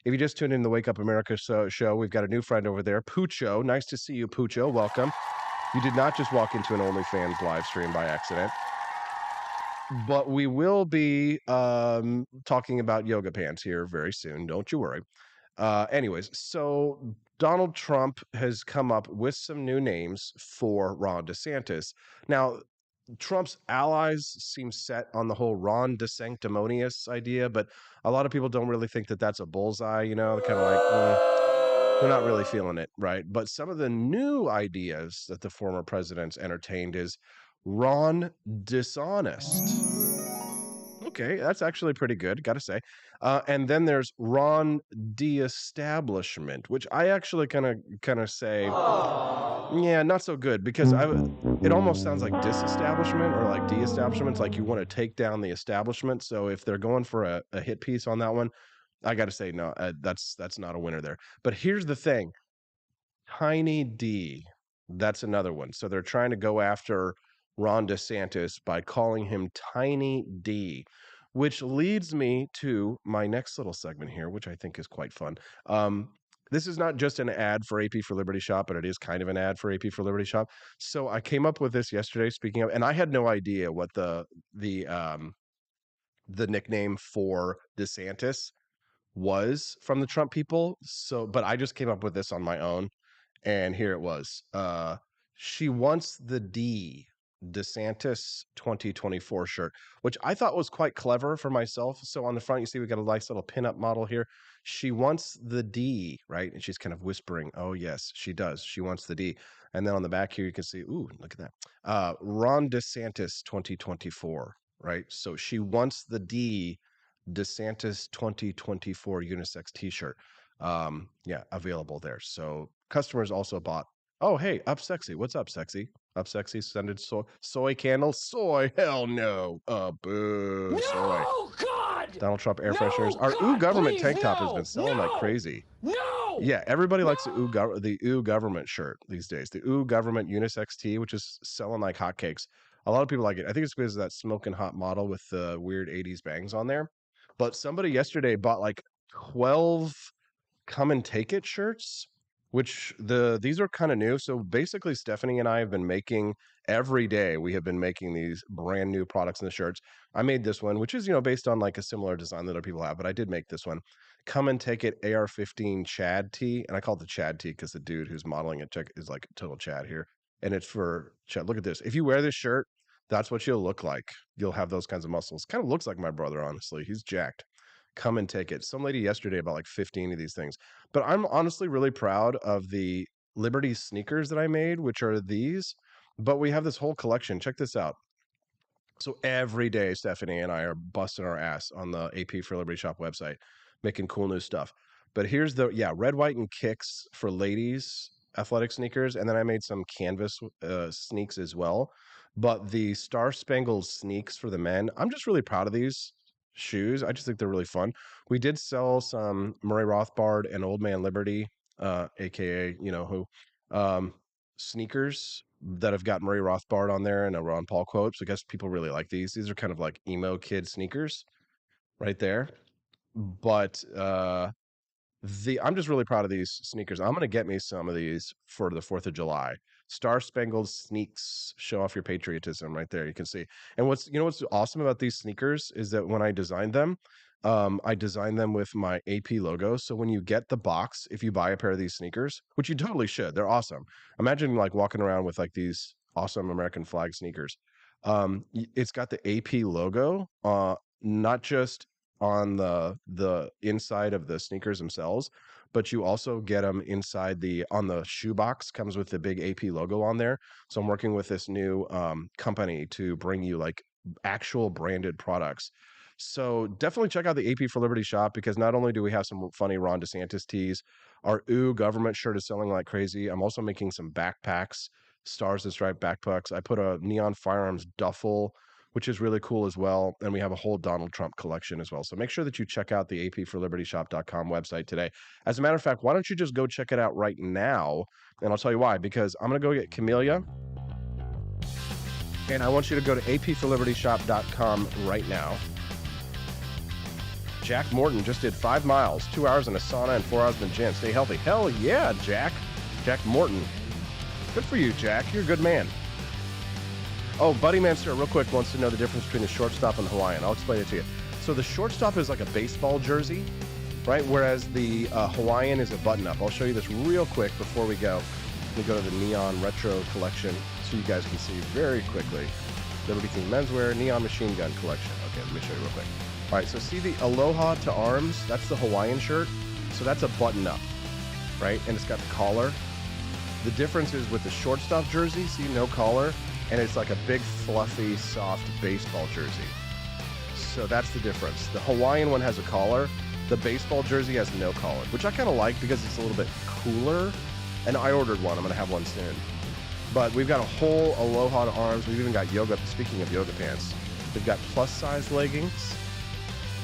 If you just tuned in to the Wake Up America show, we've got a new friend over there, Pucho. Nice to see you, Pucho. Welcome. You did not just walk into an OnlyFans live stream by accident. But we will be talking about yoga pants here very soon. Don't you worry. Anyways, so Donald Trump has come up with some new names for Ron DeSantis. Now, Trump's allies seem set on the whole Ron DeSanctimonious idea, but a lot of people don't really think that that's a bullseye, They're kind of like, they're not really feeling it, right? But some of the new ideas that the former president's entertained is Ron Dishonest. Okay, that's actually pretty good, gotta say. And then there's Ron De-establishment, which I actually kind of say, yeah, not so good because it almost sounds like disestablishment or like de-establishment. It's like you want to take down the establishment. So if they're going for a hit piece on that one, I got to say no, that's not a winner there. But here's the thing, Tiny D, that's another one. So they're trying to go after Ron DeSantis by calling him Tiny D, which leads me to my next little segment here, which I think is quite fun. This is not just an ad for AP for Liberty Shop, but it is kind of an ad for AP for Liberty Shop. So I came up with this yesterday, speaking of, and I had no idea what the nickname for DeSantis was from the Trump people. So, but I just came up with this on my own, and here it was. She wants the D DeSantis 2024 shirt, which I thought was quite clever for myself. So on the front, you see we got a nice little pinup model here. She wants the D, right? And she's kind of whispering, oh, yes, she does. She wants the D. And then on the back here, you can see, ooh, look at that. Ron DeSantis 2024, right? So she wants the D DeSantis 2024 unisex t-shirt. Yeah, available there. So customers also bought, oh, hey, Up Sexy. What's up, Sexy? Up Sexy scented soy candle. Soy, hell no. Boo, No, soy. God! Donald Trump air No, fresheners. Our God, Ooh Government please, tank top has no! been selling like No! crazy. No! Yeah, everybody likes the Ooh Government shirt these days. The Ooh Government unisex tee, which is selling like hotcakes. A lot of people like it. I think it's because of that smoking hot model with the weird 80s bangs on there. But somebody yesterday bought like 12 come and take it shirts, which these are kind of new. So basically Stephanie and I have been making every day. We have been making these brand new products in the shirts. I made this one, which is, based on like a similar design that other people have, but I did make this one. Come and take it AR-15 Chad tee. And I call it the Chad tee because the dude who's modeling it is like total Chad here. And it's for Chad. Look at this. If you wear this shirt, that's what you'll look like. You'll have those kinds of muscles. Kind of looks like my brother, honestly. He's jacked. Come and take it. Some lady yesterday bought like 15 of these things. But I'm honestly really proud of the Liberty sneakers that I made, which are these. But we have this whole collection. Check this out. So every day, Stephanie and I are busting our ass on the AP for Liberty Shop website, making cool new stuff. But here's red, white, and kicks for ladies athletic sneakers. And then I made some canvas sneaks as well. But the Star Spangled sneaks for the men, I'm just really proud of these shoes. I just think they're really fun. We did sell some Murray Rothbard and Old Man Liberty, aka who, sneakers that have got Murray Rothbard on there and a Ron Paul quote. So I guess people really like these. These are kind of like emo kid sneakers right there. But I'm just really proud of these sneakers. I'm gonna get me some of these for the 4th of July. Star Spangled Sneaks, show off your patriotism right there. You can see. And what's awesome about these sneakers is that when I designed them, I designed them with my AP logo. So when you get the box, if you buy a pair of these sneakers, which you totally should, they're awesome. Imagine like walking around with like these awesome American flag sneakers. It's got the AP logo, not just on the inside of the sneakers themselves, but you also get them inside on the shoebox. Comes with the big AP logo on there. So I'm working with this new company to bring you like actual branded products. So definitely check out the AP for Liberty shop, because not only do we have some funny Ron DeSantis tees, our government shirt is selling like crazy. I'm also making some backpacks, Stars and Stripes backpacks. I put a neon firearms duffel, which is really cool as well. And we have a whole Donald Trump collection as well. So make sure that you check out the apforlibertyshop.com website today. As a matter of fact, why don't you just go check it out right now? And I'll tell you why, because I'm going to go get Camellia. And I want you to go to apforlibertyshop.com right now. Jack Morton just did 5 miles, 2 hours in a sauna, and 4 hours in the gym. Stay healthy. Hell yeah, Jack. Jack Morton. Good for you, Jack. You're a good man. Oh, Buddy Manster, real quick, wants to know the difference between the shortstop and the Hawaiian. I'll explain it to you. So the shortstop is like a baseball jersey, right? Whereas the Hawaiian is a button-up. I'll show you this real quick before we go. We go to the Neon Retro Collection so you guys can see very quickly. Liberty King Menswear Neon Machine Gun Collection. Okay, let me show you real quick. All right, so see the Aloha to Arms? That's the Hawaiian shirt. So that's a button-up, right? And it's got the collar. The difference is with the shortstop jersey, see, no collar, and it's like a big, fluffy, soft baseball jersey. So that's the difference. The Hawaiian one has a collar. The baseball jersey has no collar, which I kind of like because it's a little bit cooler. And I ordered one. I'm going to have one soon. But we've got a whole Aloha to Arms. We've even got yoga. Speaking of yoga pants, we've got plus-size leggings.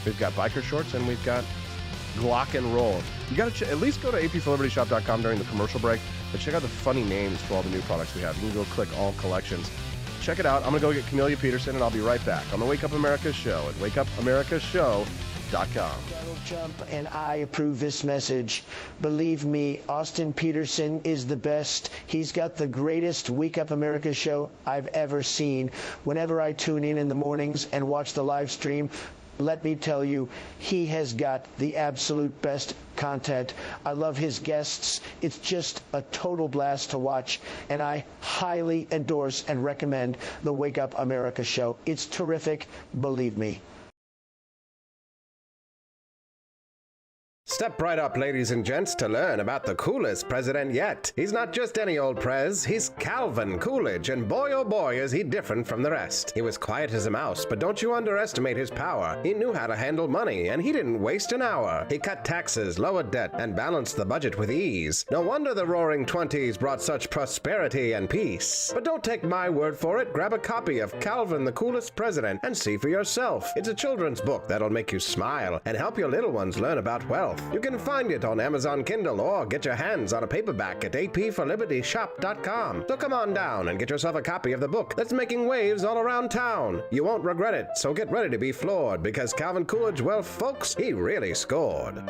We've got biker shorts, and we've got Glock and Roll. You got to at least go to apforlibertyshop.com during the commercial break and check out the funny names for all the new products we have. You can go click all collections. Check it out. I'm going to go get Camellia Peterson, and I'll be right back on the Wake Up America Show at wakeupamericashow.com. Donald Trump and I approve this message. Believe me, Austin Peterson is the best. He's got the greatest Wake Up America show I've ever seen. Whenever I tune in the mornings and watch the live stream, let me tell you, he has got the absolute best content. I love his guests. It's just a total blast to watch, and I highly endorse and recommend the Wake Up America show. It's terrific, believe me. Step right up, ladies and gents, to learn about the coolest president yet. He's not just any old prez, he's Calvin Coolidge, and boy oh boy is he different from the rest. He was quiet as a mouse, but don't you underestimate his power. He knew how to handle money, and he didn't waste an hour. He cut taxes, lowered debt, and balanced the budget with ease. No wonder the roaring 20s brought such prosperity and peace. But don't take my word for it. Grab a copy of Calvin the Coolest President and see for yourself. It's a children's book that'll make you smile and help your little ones learn about wealth. You can find it on Amazon Kindle or get your hands on a paperback at apforlibertyshop.com. So come on down and get yourself a copy of the book that's making waves all around town. You won't regret it, so get ready to be floored, because Calvin Coolidge, well, folks, he really scored.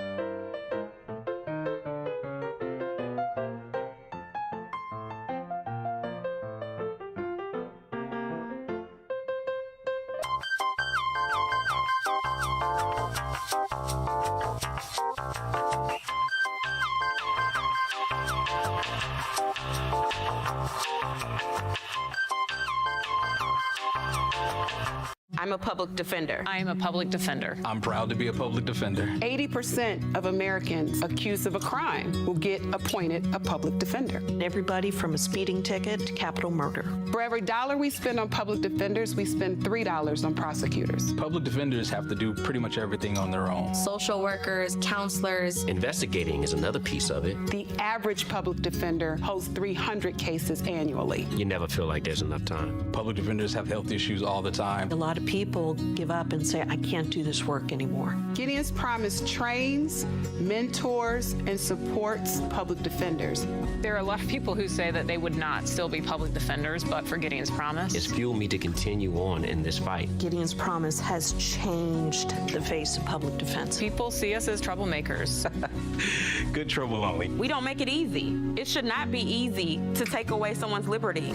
I'm a public defender. I am a public defender. I'm proud to be a public defender. 80% of Americans accused of a crime will get appointed a public defender. Everybody from a speeding ticket to capital murder. For every dollar we spend on public defenders, we spend $3 on prosecutors. Public defenders have to do pretty much everything on their own. Social workers, counselors. Investigating is another piece of it. The average public defender holds 300 cases annually. You never feel like there's enough time. Public defenders have health issues all the time. A lot of people people give up and say, I can't do this work anymore. Gideon's Promise trains, mentors, and supports public defenders. There are a lot of people who say that they would not still be public defenders, but for Gideon's Promise. It's fueled me to continue on in this fight. Gideon's Promise has changed the face of public defense. People see us as troublemakers. Good trouble only. We don't make it easy. It should not be easy to take away someone's liberty.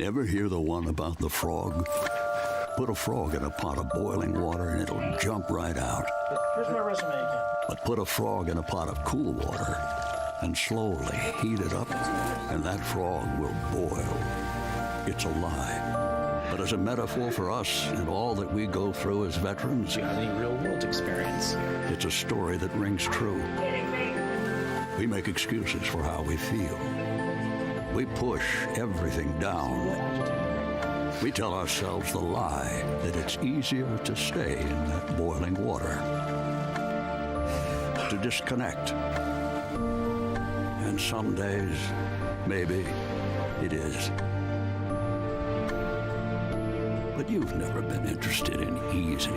Ever hear the one about the frog? Put a frog in a pot of boiling water and it'll jump right out. Here's my resume again. But put a frog in a pot of cool water and slowly heat it up, and that frog will boil. It's a lie. But as a metaphor for us and all that we go through as veterans, Do you have any real-world experience? it's a story that rings true. We make excuses for how we feel. We push everything down. We tell ourselves the lie that it's easier to stay in that boiling water, to disconnect. And some days, maybe it is. But you've never been interested in easy.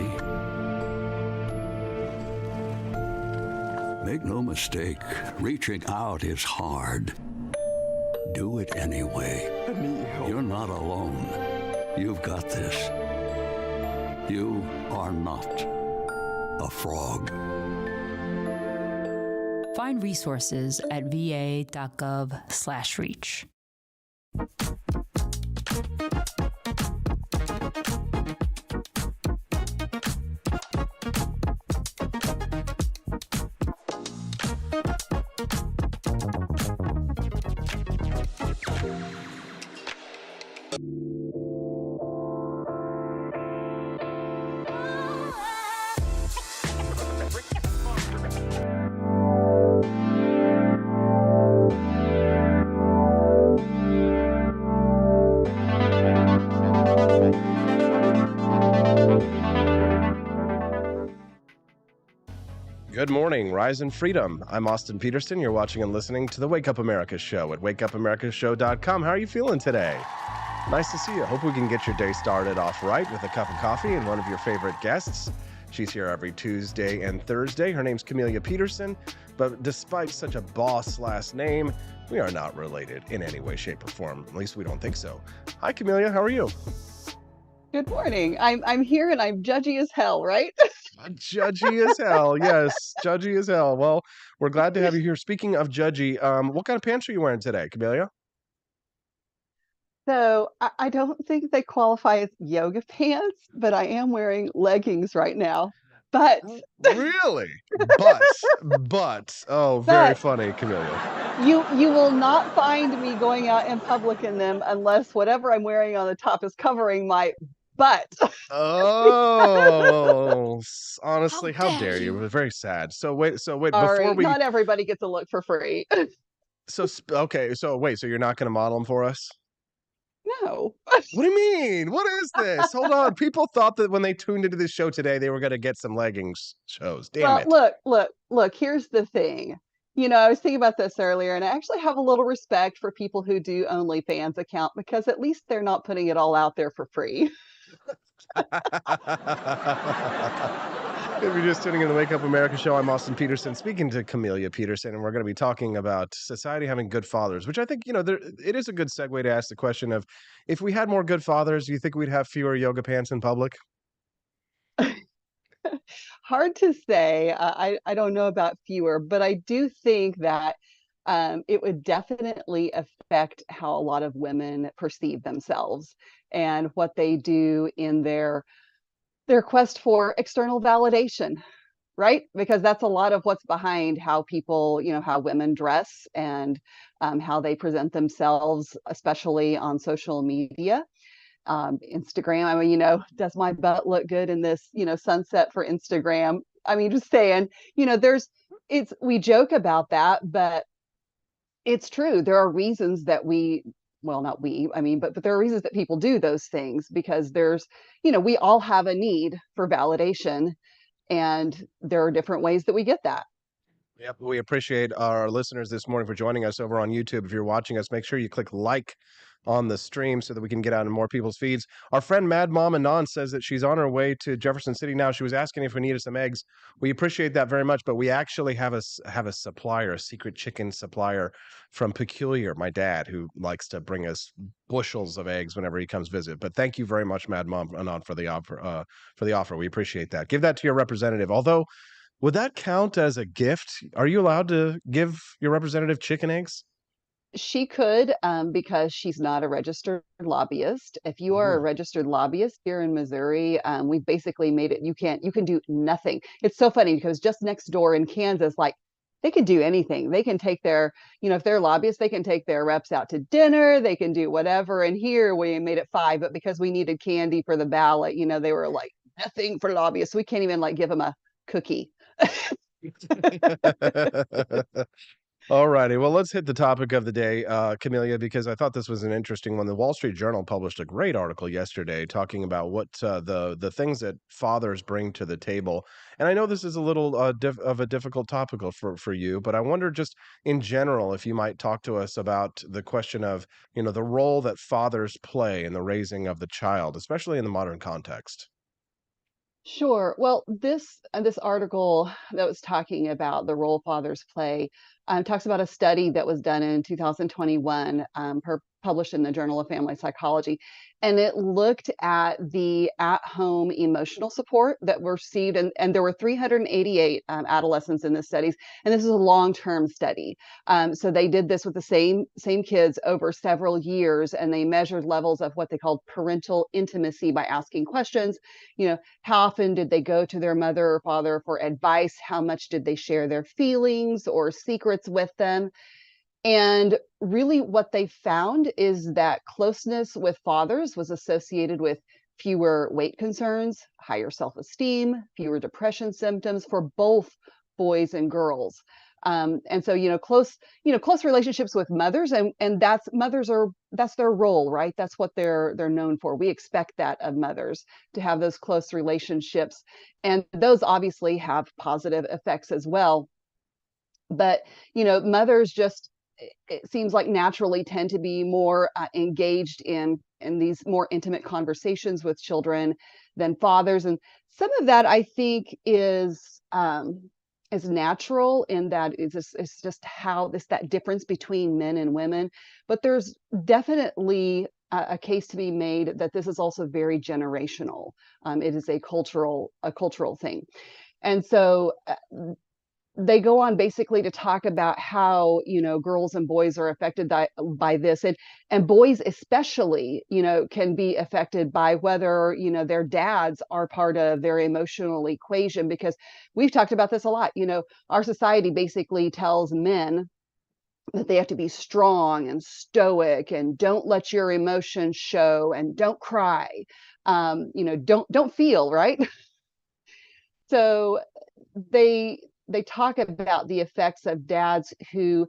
Make no mistake, reaching out is hard. Do it anyway. You're not alone. You've got this. You are not a frog. Find resources at va.gov/reach. Good morning, Rise and Freedom. I'm Austin Peterson. You're watching and listening to the Wake Up America Show at wakeupAmericaShow.com. How are you feeling today? Nice to see you. Hope we can get your day started off right with a cup of coffee and one of your favorite guests. She's here every Tuesday and Thursday. Her name's Camellia Peterson, but despite such a boss last name, we are not related in any way, shape, or form. At least we don't think so. Hi, Camellia. How are you? Good morning. I'm here and I'm judgy as hell, right? Judgy as hell. Yes, judgy as hell. Well, we're glad to have you here. Speaking of judgy, what kind of pants are you wearing today, Camellia? So I don't think they qualify as yoga pants, but I am wearing leggings right now. But really? But oh, very funny, Camellia. You will not find me going out in public in them unless whatever I'm wearing on the top is covering my butt. Oh, honestly, how dare you? It was very sad. So wait, Sorry, not everybody gets a look for free. So wait, so you're not going to model them for us? No. What do you mean? What is this? Hold on. People thought that when they tuned into this show today, they were going to get some leggings shows. Damn it. Look, here's the thing. You know, I was thinking about this earlier, and I actually have a little respect for people who do OnlyFans account because at least they're not putting it all out there for free. If you're just tuning in to the Wake Up America Show, I'm Austin Peterson, speaking to Camellia Peterson, and we're going to be talking about society having good fathers, which I think, it is a good segue to ask the question of, if we had more good fathers, do you think we'd have fewer yoga pants in public? Hard to say. I don't know about fewer, but I do think that it would definitely affect how a lot of women perceive themselves and what they do in their quest for external validation, right? Because that's a lot of what's behind how people, how women dress and how they present themselves, especially on social media. Instagram, I mean, does my butt look good in this, sunset for Instagram? I mean, just saying, we joke about that, but it's true. There are reasons that we well, not we, I mean, but there are reasons that people do those things because there's, we all have a need for validation, and there are different ways that we get that. Yep, we appreciate our listeners this morning for joining us over on YouTube. If you're watching us, make sure you click like on the stream so that we can get out in more people's feeds. Our friend Mad Mom Anon says that she's on her way to Jefferson City now. She was asking if we needed some eggs. We appreciate that very much, but we actually have a supplier, a secret chicken supplier from Peculiar, my dad, who likes to bring us bushels of eggs whenever he comes visit. But thank you very much, Mad Mom Anon, for the offer. We appreciate that. Give that to your representative. Although, would that count as a gift? Are you allowed to give your representative chicken eggs? She could, because she's not a registered lobbyist. If you are a registered lobbyist here in Missouri, we've basically made it, you can do nothing. It's so funny because just next door in Kansas, like, they can do anything. They can take their, if they're lobbyists, they can take their reps out to dinner, they can do whatever. And here we made it 5, but because we needed candy for the ballot, they were like, nothing for lobbyists. We can't even like give them a cookie. All righty. Well, let's hit the topic of the day, Camelia, because I thought this was an interesting one. The Wall Street Journal published a great article yesterday talking about what the things that fathers bring to the table. And I know this is a little of a difficult topic for you, but I wonder just in general if you might talk to us about the question of, the role that fathers play in the raising of the child, especially in the modern context. Sure. Well, this article that was talking about the role fathers play talks about a study that was done in 2021, published in the Journal of Family Psychology, and it looked at the at-home emotional support that were received, and there were 388 adolescents in this studies, and this is a long-term study. So they did this with the same kids over several years, and they measured levels of what they called parental intimacy by asking questions. How often did they go to their mother or father for advice? How much did they share their feelings or secrets with them? And really what they found is that closeness with fathers was associated with fewer weight concerns, higher self-esteem, fewer depression symptoms for both boys and girls. And so, close relationships with mothers, and that's their role, right? That's what they're known for. We expect that of mothers, to have those close relationships, and those obviously have positive effects as well. But mothers just, it seems like, naturally tend to be more engaged in these more intimate conversations with children than fathers, and some of that I think is natural, in that it's just how that difference between men and women. But there's definitely a case to be made that this is also very generational. It is a cultural thing, and so they go on basically to talk about how girls and boys are affected by this, and boys especially can be affected by whether their dads are part of their emotional equation, because we've talked about this a lot. Our society basically tells men that they have to be strong and stoic and don't let your emotions show and don't cry, don't feel, right? So they talk about the effects of dads who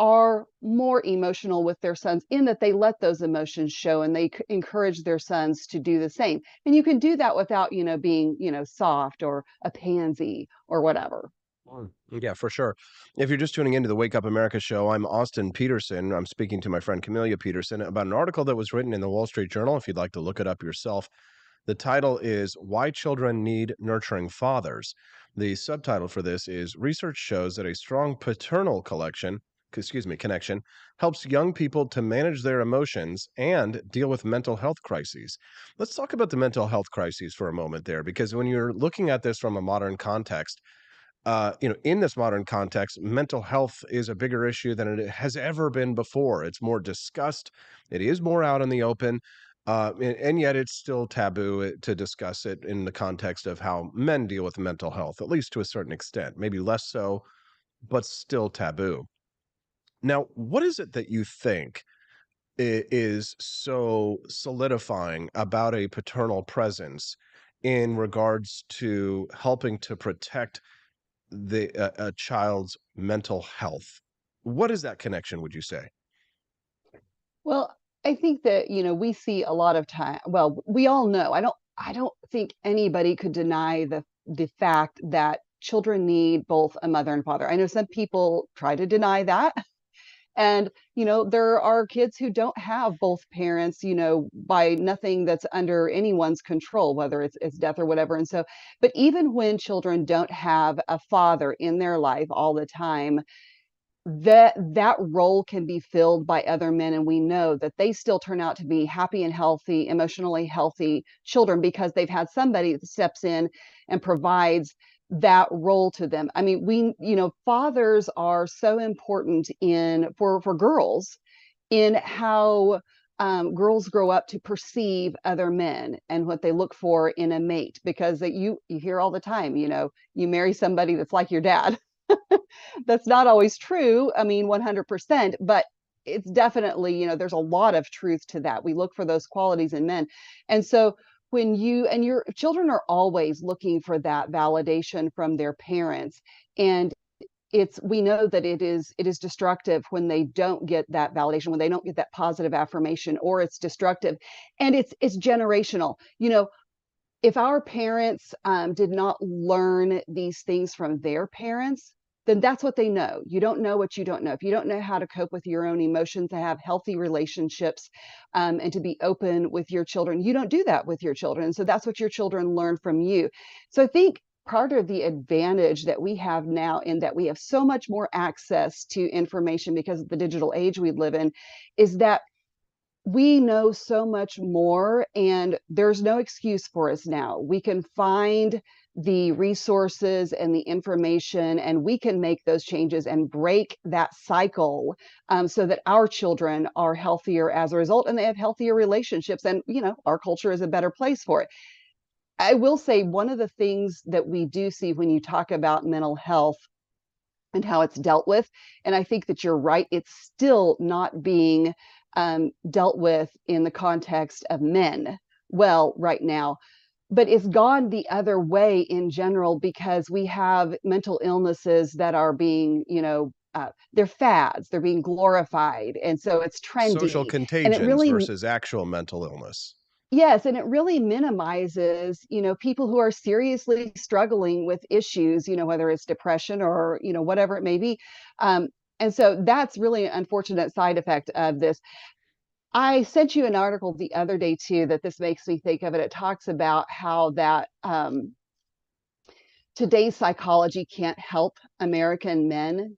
are more emotional with their sons, in that they let those emotions show and they encourage their sons to do the same. And you can do that without being soft or a pansy or whatever. Yeah, for sure. If you're just tuning into the Wake Up America show, I'm Austin Peterson. I'm speaking to my friend Camelia Peterson about an article that was written in the Wall Street Journal. If you'd like to look it up yourself, the title is Why Children Need Nurturing Fathers. The subtitle for this is Research Shows that a Strong Paternal Connection helps young people to manage their emotions and deal with mental health crises. Let's talk about the mental health crises for a moment there, because when you're looking at this from a modern context, in this modern context, mental health is a bigger issue than it has ever been before. It's more discussed. It is more out in the open. And yet it's still taboo to discuss it in the context of how men deal with mental health, at least to a certain extent, maybe less so, but still taboo. Now, what is it that you think is so solidifying about a paternal presence in regards to helping to protect a child's mental health? What is that connection, would you say? Well, I think that, we see a lot of time, well, we all know. I don't think anybody could deny the fact that children need both a mother and father. I know some people try to deny that. And, there are kids who don't have both parents, by nothing that's under anyone's control, whether it's death or whatever. And so, but even when children don't have a father in their life all the time, that role can be filled by other men, and we know that they still turn out to be happy and healthy, emotionally healthy children because they've had somebody that steps in and provides that role to them. I mean, fathers are so important in for girls in how girls grow up to perceive other men and what they look for in a mate, because that you hear all the time, you marry somebody that's like your dad. That's not always true. I mean, 100%, but it's definitely, there's a lot of truth to that. We look for those qualities in men. And so when you and your children are always looking for that validation from their parents, and we know that it is destructive when they don't get that validation, when they don't get that positive affirmation, or it's destructive, and it's generational. If our parents did not learn these things from their parents, then that's what they know. You don't know what you don't know. If you don't know how to cope with your own emotions, to have healthy relationships, and to be open with your children, you don't do that with your children. So that's what your children learn from you. So I think part of the advantage that we have now, in that we have so much more access to information because of the digital age we live in, is that we know so much more, and there's no excuse for us now. We can find the resources and the information, and we can make those changes and break that cycle, so that our children are healthier as a result, and they have healthier relationships, and our culture is a better place for it. I will say, one of the things that we do see when you talk about mental health and how it's dealt with, and I think that you're right, it's still not being dealt with in the context of men well right now, but it's gone the other way in general, because we have mental illnesses that are being, they're fads, they're being glorified, and so it's Social trendy, and it contagions really, versus actual mental illness. yes, and it really minimizes, people who are seriously struggling with issues, whether it's depression or, whatever it may be. Um, and so that's really an unfortunate side effect of this. I sent you an article the other day too, that this makes me think of it. It talks about how that today's psychology can't help American men.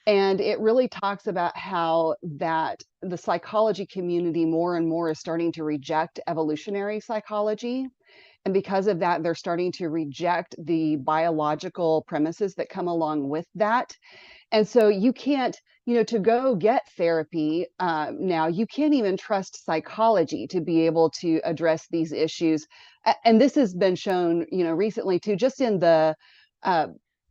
And it really talks about how that the psychology community more and more is starting to reject evolutionary psychology. And because of that, they're starting to reject the biological premises that come along with that. And so you can't, to go get therapy now, you can't even trust psychology to be able to address these issues. And this has been shown, recently too, just in the uh,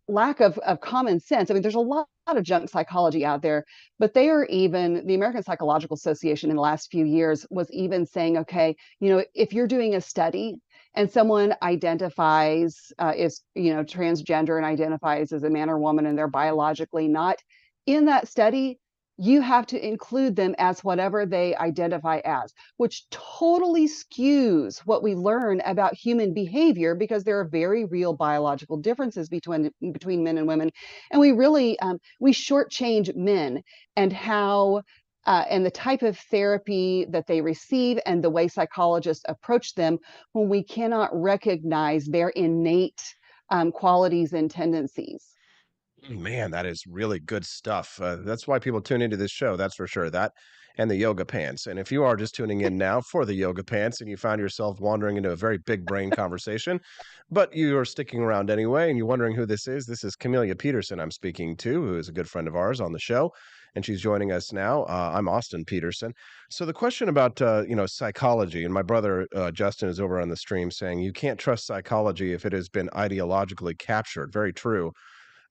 lack of common sense. I mean, there's a lot of junk psychology out there, but the American Psychological Association in the last few years was even saying, okay, if you're doing a study and someone identifies is transgender and identifies as a man or woman, and they're biologically not in that study, you have to include them as whatever they identify as, which totally skews what we learn about human behavior, because there are very real biological differences between men and women, and we really we shortchange men, and how and the type of therapy that they receive, and the way psychologists approach them, when we cannot recognize their innate qualities and tendencies. Man, that is really good stuff. That's why people tune into this show. That's for sure. That and the yoga pants. And if you are just tuning in now for the yoga pants and you find yourself wandering into a very big brain conversation, but you are sticking around anyway and you're wondering who this is Camelia Peterson I'm speaking to, who is a good friend of ours on the show. And she's joining us now. I'm Austin Peterson. So the question about psychology, and my brother Justin is over on the stream saying you can't trust psychology if it has been ideologically captured. Very true.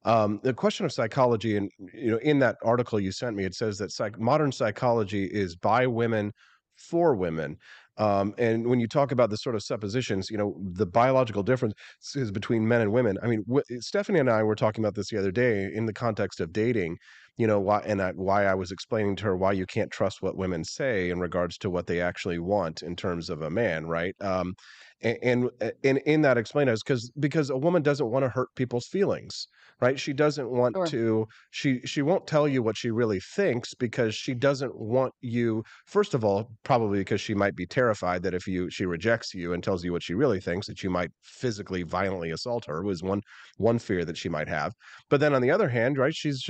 The question of psychology, and in that article you sent me, it says that modern psychology is by women for women. And when you talk about the sort of suppositions, the biological differences between men and women. I mean, Stephanie and I were talking about this the other day in the context of dating, why I was explaining to her why you can't trust what women say in regards to what they actually want in terms of a man, right? And in that explain is because a woman doesn't want to hurt people's feelings, right? She doesn't want Sure. to. She won't tell you what she really thinks because she doesn't want you. First of all, probably because she might be terrified that if she rejects you and tells you what she really thinks, that you might physically violently assault her. Was one fear that she might have. But then on the other hand, right, she's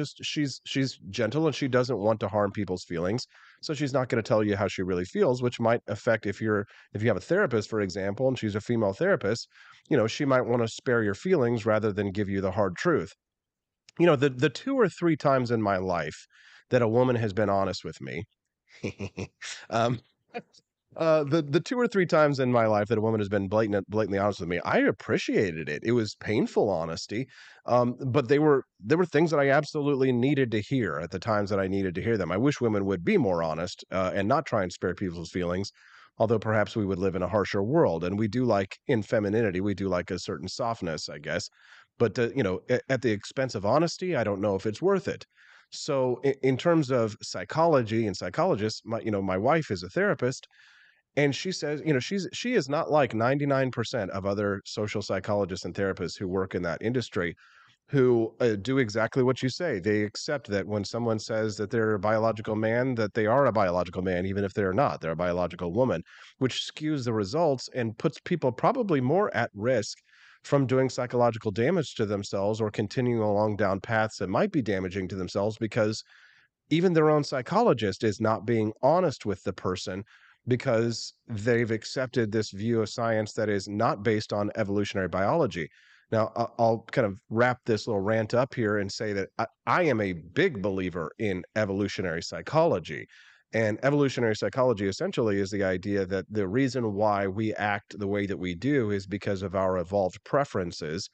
gentle and she doesn't want to harm people's feelings. So she's not going to tell you how she really feels, which might affect if you have a therapist, for example, and she's a female therapist, she might want to spare your feelings rather than give you the hard truth. The 2 or 3 times in my life that a woman has been honest with me, um, the 2 or 3 times in my life that a woman has been blatantly honest with me, I appreciated it. It was painful honesty, but there were things that I absolutely needed to hear at the times that I needed to hear them. I wish women would be more honest and not try and spare people's feelings. Although perhaps we would live in a harsher world, and we do like in femininity, we do like a certain softness, I guess. But at the expense of honesty, I don't know if it's worth it. So, in terms of psychology and psychologists, my wife is a therapist, and she says, she is not like 99% of other social psychologists and therapists who work in that industry who do exactly what you say. They accept that when someone says that they're a biological man, that they are a biological man, even if they're not. They're a biological woman, which skews the results and puts people probably more at risk from doing psychological damage to themselves or continuing along down paths that might be damaging to themselves because even their own psychologist is not being honest with the person because they've accepted this view of science that is not based on evolutionary biology. Now, I'll kind of wrap this little rant up here and say that I am a big believer in evolutionary psychology. And evolutionary psychology essentially is the idea that the reason why we act the way that we do is because of our evolved preferences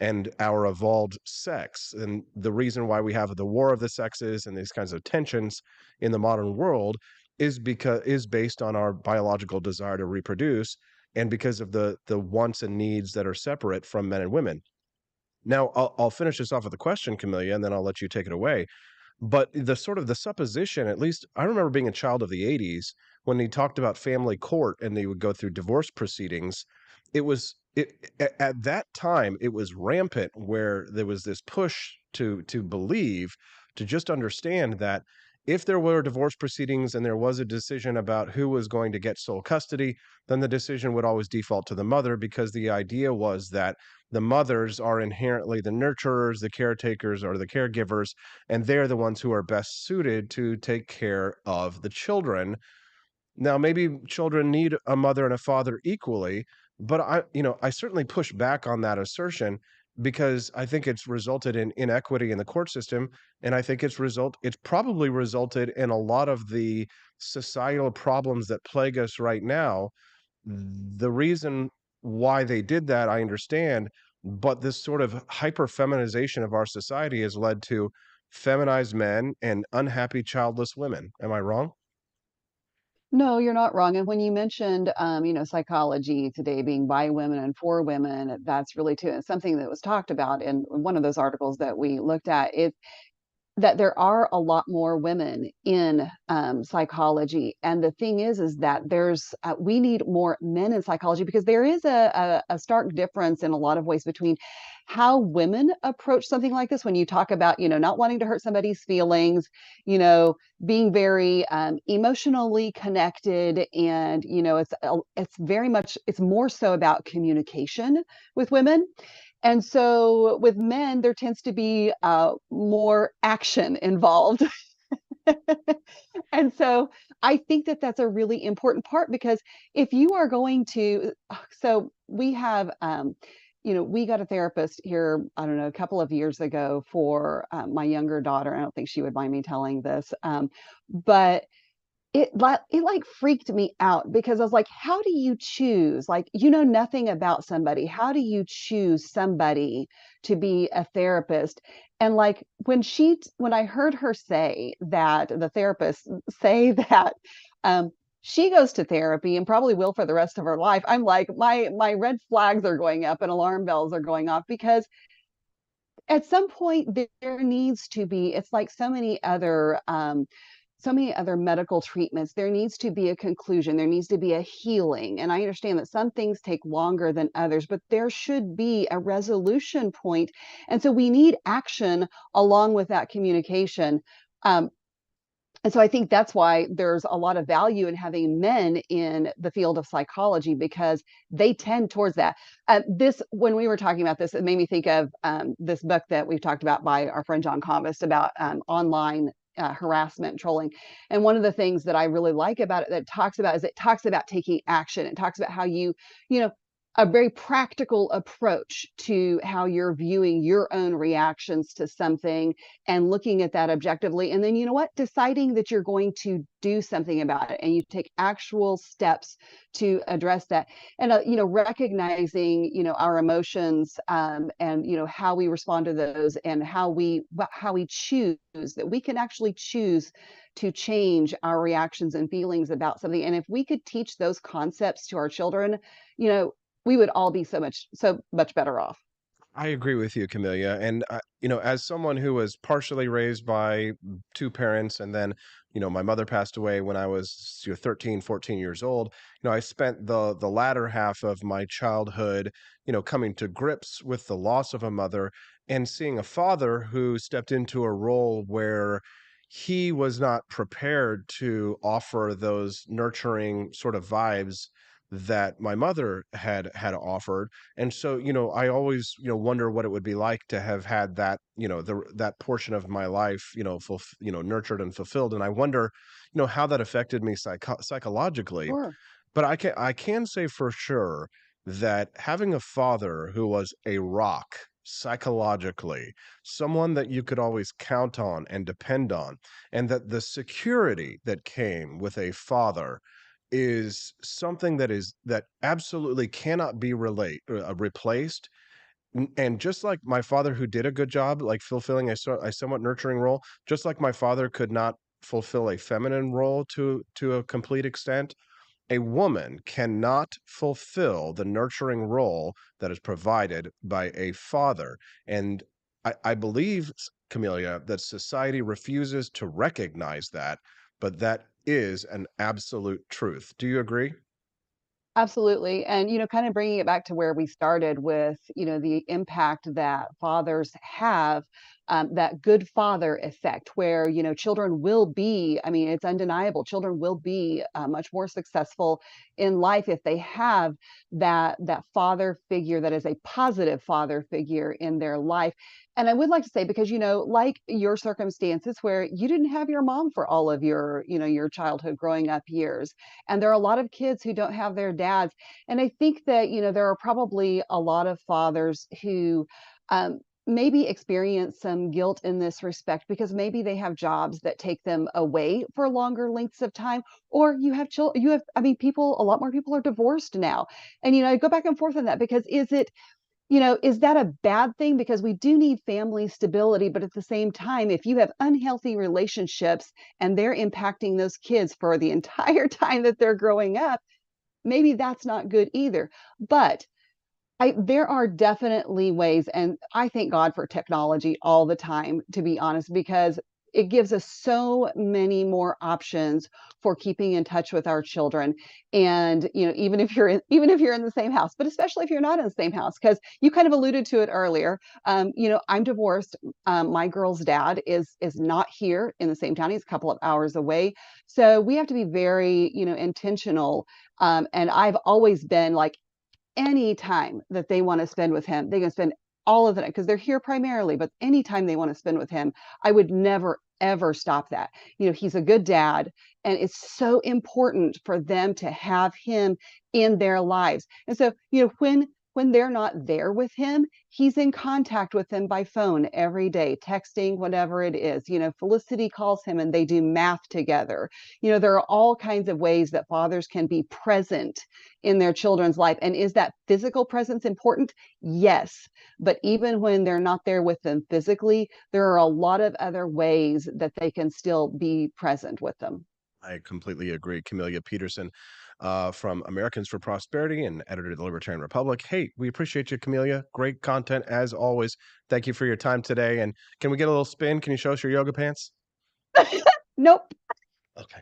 and our evolved sex. And the reason why we have the war of the sexes and these kinds of tensions in the modern world is based on our biological desire to reproduce and because of the wants and needs that are separate from men and women. Now, I'll finish this off with a question, Camellia, and then I'll let you take it away. But the supposition, at least I remember being a child of the 80s when he talked about family court and they would go through divorce proceedings. At that time it was rampant where there was this push to believe, to just understand that if there were divorce proceedings and there was a decision about who was going to get sole custody, then the decision would always default to the mother because the idea was that the mothers are inherently the nurturers, the caretakers, or the caregivers, and they're the ones who are best suited to take care of the children. Now, maybe children need a mother and a father equally, but I certainly push back on that assertion because I think it's resulted in inequity in the court system, and I think it's probably resulted in a lot of the societal problems that plague us right now. The reason why they did that, I understand, but this sort of hyper feminization of our society has led to feminized men and unhappy childless women. Am I wrong? No, you're not wrong. And when you mentioned, psychology today being by women and for women, that's really too something that was talked about in one of those articles that we looked at. Is that there are a lot more women in psychology, and the thing is that there's we need more men in psychology because there is a stark difference in a lot of ways between how women approach something like this. When you talk about not wanting to hurt somebody's feelings, being very emotionally connected, and it's very much, it's more so about communication with women. And so with men, there tends to be more action involved. And so I think that that's a really important part because if you are going to, so we have, we got a therapist here, I don't know, a couple of years ago for my younger daughter. I don't think she would mind me telling this, but it freaked me out because I was like, how do you choose? Like, nothing about somebody. How do you choose somebody to be a therapist? And like when I heard her say that, the therapist say that she goes to therapy and probably will for the rest of her life, I'm like, my red flags are going up and alarm bells are going off because at some point there needs to be, it's like so many other medical treatments, there needs to be a conclusion, there needs to be a healing. And I understand that some things take longer than others, but there should be a resolution point. And so we need action along with that communication. And so I think that's why there's a lot of value in having men in the field of psychology, because they tend towards that. When we were talking about this, it made me think of this book that we've talked about by our friend John Convest about online harassment and trolling. And one of the things that I really like about it it talks about taking action. It talks about how you know, a very practical approach to how you're viewing your own reactions to something and looking at that objectively. And then, you know what, deciding that you're going to do something about it and you take actual steps to address that. And, recognizing, our emotions and, how we respond to those and how we choose, that we can actually choose to change our reactions and feelings about something. And if we could teach those concepts to our children, we would all be so much better off. I agree with you, Camellia. And, as someone who was partially raised by two parents, and then, my mother passed away when I was 13, 14 years old, I spent the latter half of my childhood, coming to grips with the loss of a mother and seeing a father who stepped into a role where he was not prepared to offer those nurturing sort of vibes that my mother had offered. And so, I always, wonder what it would be like to have had that, that portion of my life, nurtured and fulfilled. And I wonder, how that affected me psychologically. Sure. But I can say for sure that having a father who was a rock psychologically, someone that you could always count on and depend on, and that the security that came with a father is something that absolutely cannot be replaced. And just like my father, who did a good job, like fulfilling a somewhat nurturing role, just like my father could not fulfill a feminine role to a complete extent, a woman cannot fulfill the nurturing role that is provided by a father. And I believe, Camellia, that society refuses to recognize that, but that is an absolute truth. Do you agree? Absolutely. And, kind of bringing it back to where we started with, the impact that fathers have, that good father effect, where, children will be, I mean, it's undeniable, children will be much more successful in life if they have that father figure that is a positive father figure in their life. And I would like to say, because, like your circumstances where you didn't have your mom for all of your, your childhood growing up years. And there are a lot of kids who don't have their dads. And I think that, there are probably a lot of fathers who maybe experience some guilt in this respect because maybe they have jobs that take them away for longer lengths of time, or you have children, I mean, a lot more people are divorced now. And, I go back and forth on that because is that a bad thing? Because we do need family stability, but at the same time, if you have unhealthy relationships and they're impacting those kids for the entire time that they're growing up, maybe that's not good either. But there are definitely ways, and I thank God for technology all the time, to be honest, because it gives us so many more options for keeping in touch with our children. And, even if you're in the same house, but especially if you're not in the same house, because you kind of alluded to it earlier. I'm divorced. My girl's dad is not here in the same town. He's a couple of hours away. So we have to be very, intentional. And I've always been like, any time that they want to spend with him, they can spend all of the night because they're here primarily, but anytime they want to spend with him, I would never, ever stop that. He's a good dad, and it's so important for them to have him in their lives. And so, when they're not there with him, he's in contact with them by phone every day, texting, whatever it is. Felicity calls him and they do math together. There are all kinds of ways that fathers can be present in their children's life. And is that physical presence important? Yes. But even when they're not there with them physically, there are a lot of other ways that they can still be present with them. I completely agree. Camellia Peterson from Americans for Prosperity and editor of the Libertarian Republic. Hey, we appreciate you, Camellia. Great content as always. Thank you for your time today. And can we get a little spin? Can you show us your yoga pants? Nope. Okay.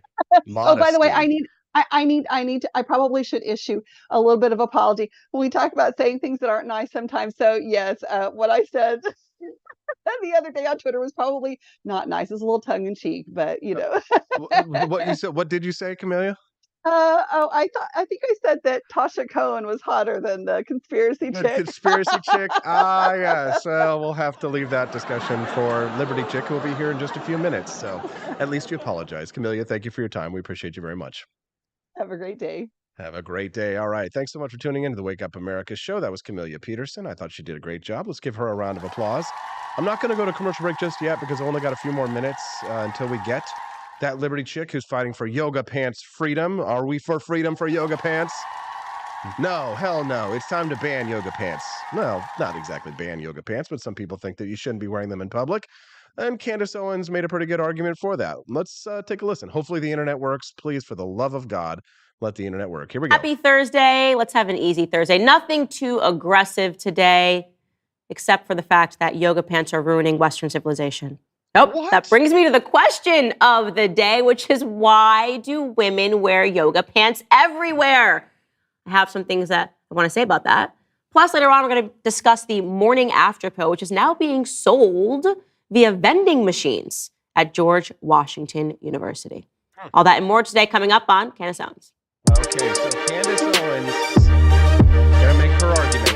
Oh, by the way, Modesty. I probably should issue a little bit of apology when we talk about saying things that aren't nice sometimes. So yes, what I said the other day on Twitter was probably not nice. It's a little tongue in cheek, but you know. What you said? What did you say, Camellia? I think I said that Tasha Cohen was hotter than the conspiracy The chick. conspiracy chick. Ah, yes. Well, we'll have to leave that discussion for Liberty Chick, who will be here in just a few minutes. So at least you apologize. Camellia, thank you for your time. We appreciate you very much. Have a great day. Have a great day. All right. Thanks so much for tuning in to the Wake Up America show. That was Camellia Peterson. I thought she did a great job. Let's give her a round of applause. I'm not going to go to commercial break just yet because I only got a few more minutes until we get that Liberty Chick who's fighting for yoga pants freedom. Are we for freedom for yoga pants? No, hell no. It's time to ban yoga pants. No, not exactly ban yoga pants, but some people think that you shouldn't be wearing them in public. And Candace Owens made a pretty good argument for that. Let's take a listen. Hopefully the internet works. Please, for the love of God, let the internet work. Here we go. Happy Thursday. Let's have an easy Thursday. Nothing too aggressive today, except for the fact that yoga pants are ruining Western civilization. Nope. What? That brings me to the question of the day, which is why do women wear yoga pants everywhere? I have some things that I want to say about that. Plus, later on, we're going to discuss the morning after pill, which is now being sold via vending machines at George Washington University. All that and more today coming up on Candace Owens. Okay, so Candace Owens going to make her argument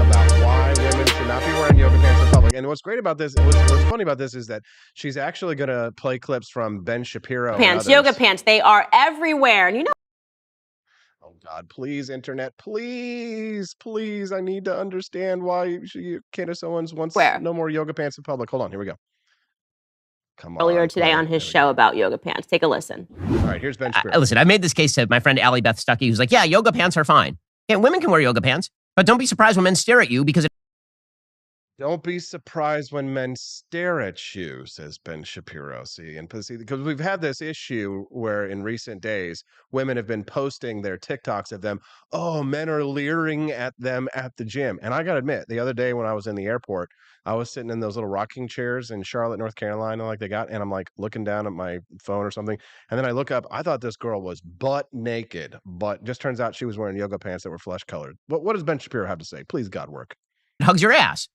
about why women should not be wearing yoga pants in public. And what's great about this, what's funny about this is that she's actually going to play clips from Ben Shapiro. Pants, yoga pants, they are everywhere. And you know, oh God, please, internet, please, I need to understand why Candace Owens wants no more yoga pants in public. Hold on, here we go. Come on. Earlier today on his show about yoga pants. Take a listen. All right, here's Ben Shapiro. Listen, I made this case to my friend Allie Beth Stuckey, who's like, yeah, yoga pants are fine. Yeah, women can wear yoga pants, but don't be surprised when men stare at you because Don't be surprised when men stare at you, says Ben Shapiro. See, because we've had this issue where in recent days, women have been posting their TikToks of them. Oh, men are leering at them at the gym. And I got to admit, the other day when I was in the airport, I was sitting in those little rocking chairs in Charlotte, North Carolina, like they got, and I'm like looking down at my phone or something. And then I look up, I thought this girl was butt naked, but just turns out she was wearing yoga pants that were flesh colored. What does Ben Shapiro have to say? Please, God, work. hugs your ass.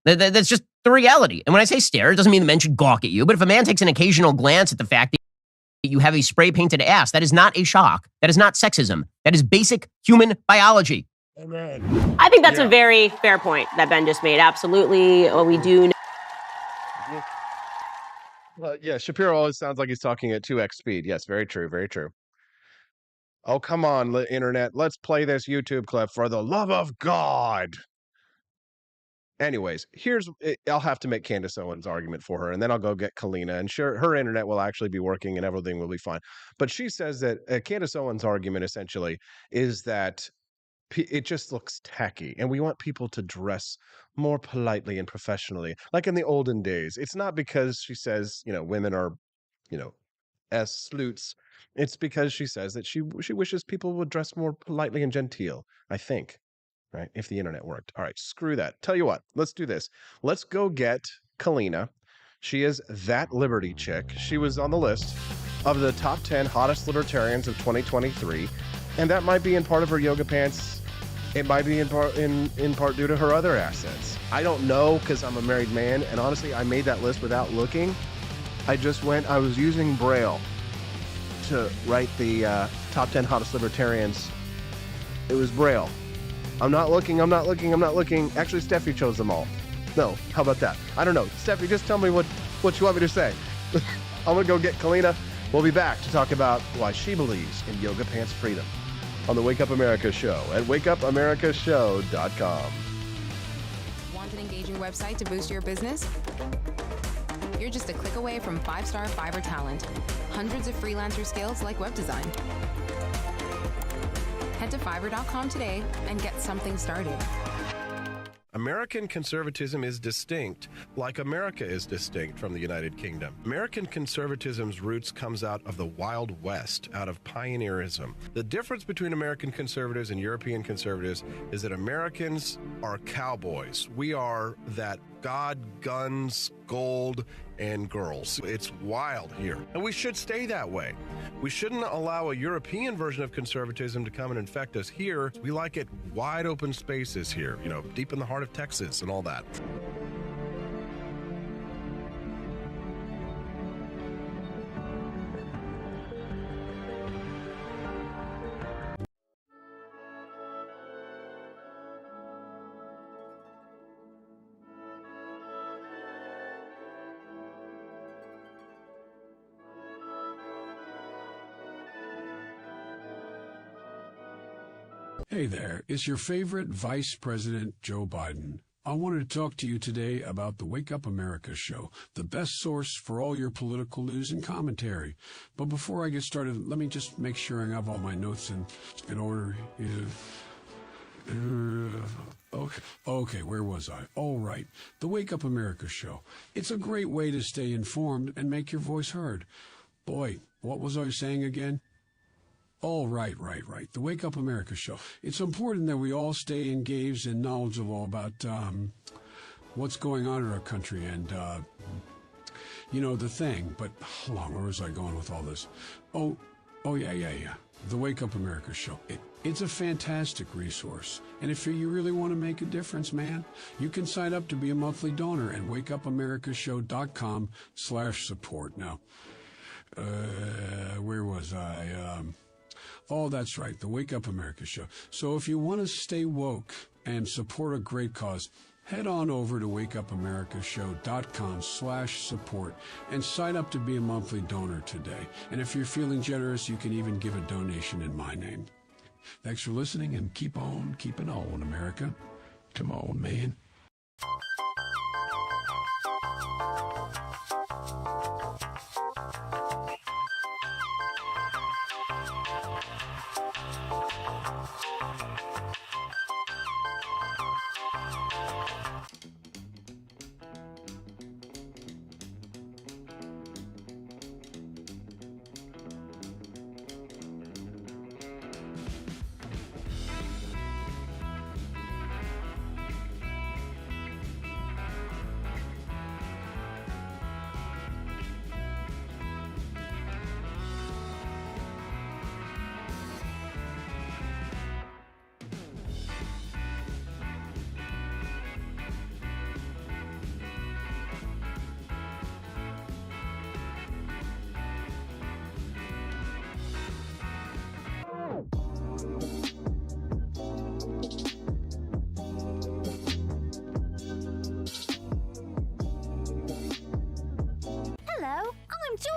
That's just the reality. And when I say stare, it doesn't mean the men should gawk at you. But if a man takes an occasional glance at the fact that you have a spray-painted ass, that is not a shock. That is not sexism. That is basic human biology. Amen. I think that's a very fair point that Ben just made. Absolutely. We do know. Well, yeah, Shapiro always sounds like he's talking at 2x speed. Yes, very true, very true. Oh, come on, internet. Let's play this YouTube clip for the love of God. Anyways, I'll have to make Candace Owens' argument for her, and then I'll go get Kalina, and sure, her internet will actually be working and everything will be fine. But she says that Candace Owens' argument essentially is that it just looks tacky, and we want people to dress more politely and professionally, like in the olden days. It's not because she says, women are, sleuths. It's because she says that she wishes people would dress more politely and genteel, I think. Right? If the internet worked. All right, screw that. Tell you what, let's do this. Let's go get Kalina. She is that Liberty chick. She was on the list of the top 10 hottest libertarians of 2023. And that might be in part of her yoga pants. It might be in part due to her other assets. I don't know because I'm a married man. And honestly, I made that list without looking. I was using Braille to write the top 10 hottest libertarians. It was Braille. I'm not looking. Actually, Steffi chose them all. No, how about that? I don't know. Steffi, just tell me what you want me to say. I'm going to go get Kalina. We'll be back to talk about why she believes in yoga pants freedom on the Wake Up America show at wakeupAmericaShow.com. Want an engaging website to boost your business? You're just a click away from 5-star Fiverr talent. Hundreds of freelancer skills like web design. Head to Fiverr.com today and get something started. American conservatism is distinct, like America is distinct from the United Kingdom. American conservatism's roots comes out of the Wild West, out of pioneerism. The difference between American conservatives and European conservatives is that Americans are cowboys. We are that God, guns, gold, and girls. It's wild here, and we should stay that way. We shouldn't allow a European version of conservatism to come and infect us here. We like it wide open spaces here, deep in the heart of Texas and all that. Hey there, it's your favorite Vice President Joe Biden. I wanted to talk to you today about the Wake Up America show, the best source for all your political news and commentary. But before I get started, let me just make sure I have all my notes in order. Okay, where was I? All right, the Wake Up America show. It's a great way to stay informed and make your voice heard. Boy, what was I saying again? Oh, right. The Wake Up America show. It's important that we all stay engaged and knowledgeable about what's going on in our country and, the thing. But hold on, where was I going with all this? Oh, yeah. The Wake Up America show. It's a fantastic resource. And if you really want to make a difference, man, you can sign up to be a monthly donor at wakeupAmericaShow.com/support. Now, where was I? Oh, that's right, the Wake Up America show. So if you want to stay woke and support a great cause, head on over to wakeupAmericaShow.com/support and sign up to be a monthly donor today. And if you're feeling generous, you can even give a donation in my name. Thanks for listening, and keep on keeping on, America. Come on, man.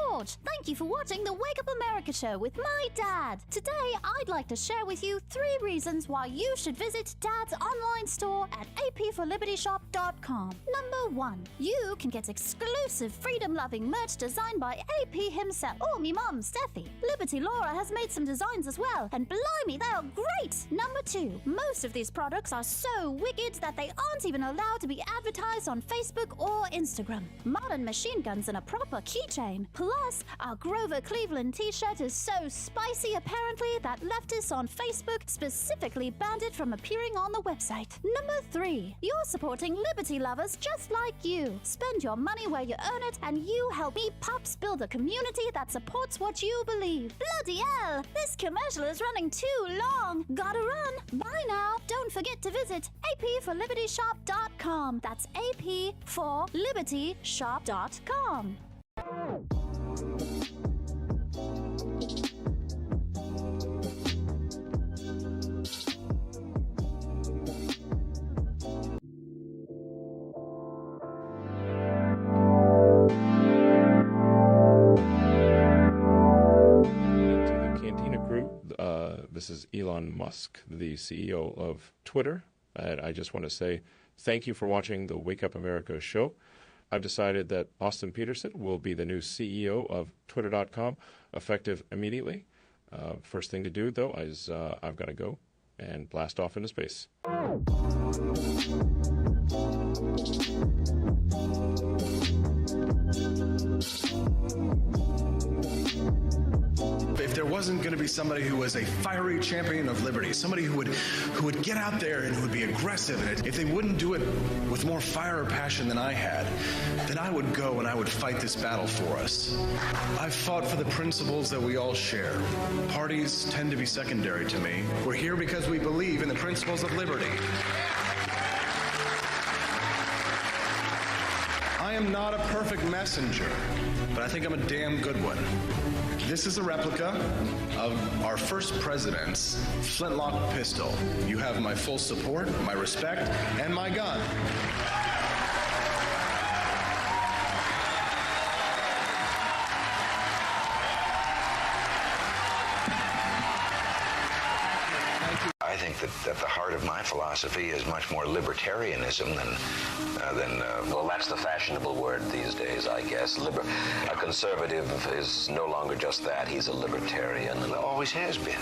George. Thank you for watching the Wake Up America show with my dad. Today, I'd like to share with you 3 reasons why you should visit Dad's online store at apforlibertyshop.com. Number 1, you can get exclusive freedom-loving merch designed by AP himself, or me mum, Steffi. Liberty Laura has made some designs as well, and blimey, they are great! Number 2, most of these products are so wicked that they aren't even allowed to be advertised on Facebook or Instagram. Modern machine guns and a proper keychain. Plus, our Grover Cleveland t-shirt is so spicy apparently that leftists on Facebook specifically banned it from appearing on the website. Number 3, you're supporting liberty lovers just like you. Spend your money where you earn it, and you help me pups build a community that supports what you believe. Bloody hell, this commercial is running too long. Gotta run. Bye now. Don't forget to visit apforlibertyshop.com. That's apforlibertyshop.com. This is Elon Musk, the CEO of Twitter, and I just want to say thank you for watching the Wake Up America show. I've decided that Austin Peterson will be the new CEO of Twitter.com, effective immediately. First thing to do, though, is I've got to go. and blast off into space. If there wasn't going to be somebody who was a fiery champion of liberty, somebody who would get out there and who would be aggressive, and if they wouldn't do it with more fire or passion than I had, then I would go and I would fight this battle for us. I've fought for the principles that we all share. Parties tend to be secondary to me. We're here because we believe in the principles of liberty. I am not a perfect messenger, but I think I'm a damn good one. This is a replica of our first president's flintlock pistol. You have my full support, my respect, and my gun. I think that the heart of my philosophy is much more libertarianism than well, that's the fashionable word these days, I guess. A conservative is no longer just that. He's a libertarian and always has been.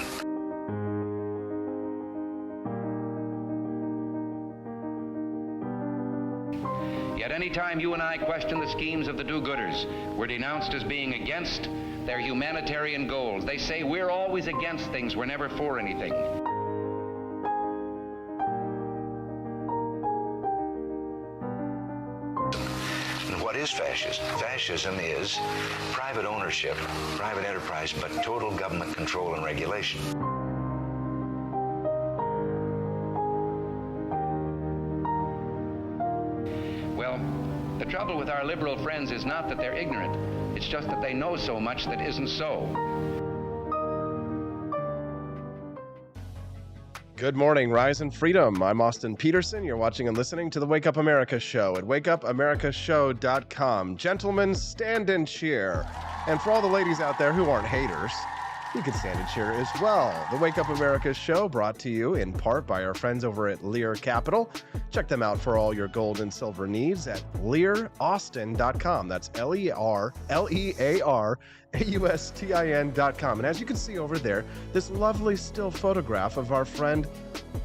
Yet any time you and I question the schemes of the do-gooders, we're denounced as being against their humanitarian goals. They say we're always against things, we're never for anything. What is fascism? Fascism is private ownership, private enterprise, but total government control and regulation. Well, the trouble with our liberal friends is not that they're ignorant. It's just that they know so much that isn't so. Good morning, Rise and Freedom. I'm Austin Peterson. You're watching and listening to the Wake Up America Show at wakeupAmericaShow.com. Gentlemen, stand and cheer. And for all the ladies out there who aren't haters, you can stand and cheer as well. The Wake Up America Show brought to you in part by our friends over at Lear Capital. Check them out for all your gold and silver needs at LearAustin.com. That's LearAustin.com. And as you can see over there, this lovely still photograph of our friend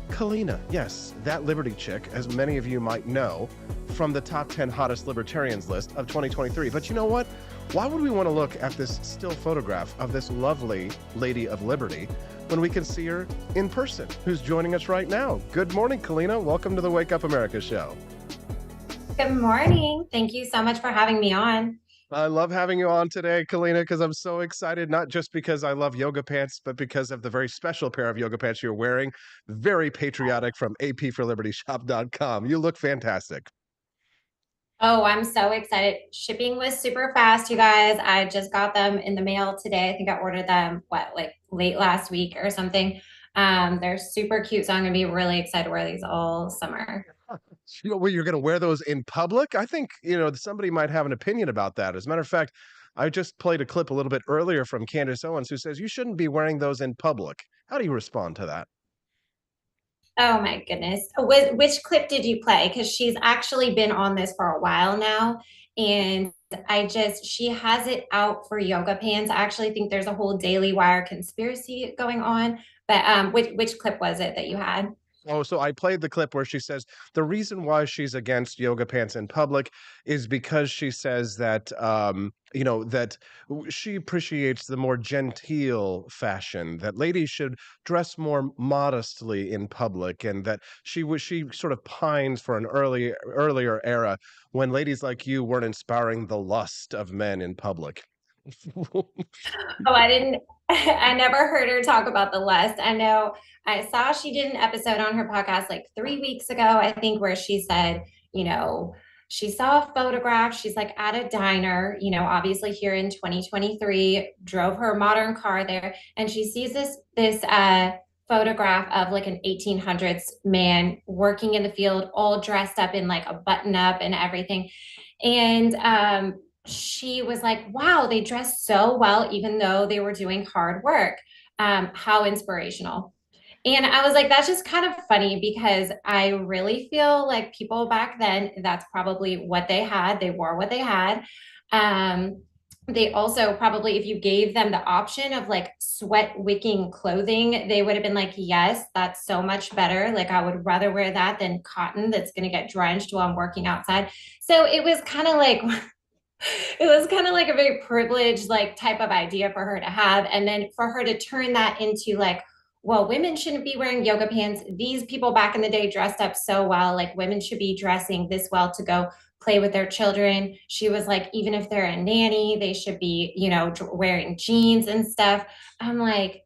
Kalina. Yes, that Liberty chick, as many of you might know, from the top 10 hottest libertarians list of 2023. But you know what? Why would we want to look at this still photograph of this lovely Lady of Liberty when we can see her in person, who's joining us right now? Good morning, Kalina. Welcome to the Wake Up America Show. Good morning. Thank you so much for having me on. I love having you on today, Kalina, because I'm so excited, not just because I love yoga pants, but because of the very special pair of yoga pants you're wearing. Very patriotic, from apforlibertyshop.com. You look fantastic. Oh, I'm so excited. Shipping was super fast, you guys. I just got them in the mail today. I think I ordered them, late last week or something. They're super cute, so I'm going to be really excited to wear these all summer. You're going to wear those in public? I think, somebody might have an opinion about that. As a matter of fact, I just played a clip a little bit earlier from Candace Owens, who says you shouldn't be wearing those in public. How do you respond to that? Oh my goodness. Which clip did you play? Because she's actually been on this for a while now. And she has it out for yoga pants. I actually think there's a whole Daily Wire conspiracy going on. But which clip was it that you had? Oh, so I played the clip where she says the reason why she's against yoga pants in public is because she says that, that she appreciates the more genteel fashion, that ladies should dress more modestly in public, and that she sort of pines for an earlier era when ladies like you weren't inspiring the lust of men in public. I never heard her talk about the lust. I know I saw she did an episode on her podcast like 3 weeks ago, I think, where she said, she saw a photograph. She's like at a diner, obviously here in 2023, drove her modern car there, and she sees this photograph of like an 1800s man working in the field, all dressed up in like a button up and everything. And she was like, wow, they dressed so well, even though they were doing hard work. How inspirational. And I was like, that's just kind of funny, because I really feel like people back then, that's probably what they had. They wore what they had. they also probably, if you gave them the option of like sweat wicking clothing, they would have been like, yes, that's so much better. Like, I would rather wear that than cotton that's going to get drenched while I'm working outside. So it was kind of like, it was kind of like a very privileged, like, type of idea for her to have. And then for her to turn that into like, well, women shouldn't be wearing yoga pants. These people back in the day dressed up so well. Like, women should be dressing this well to go play with their children. She was like, even if they're a nanny, they should be, wearing jeans and stuff. I'm like,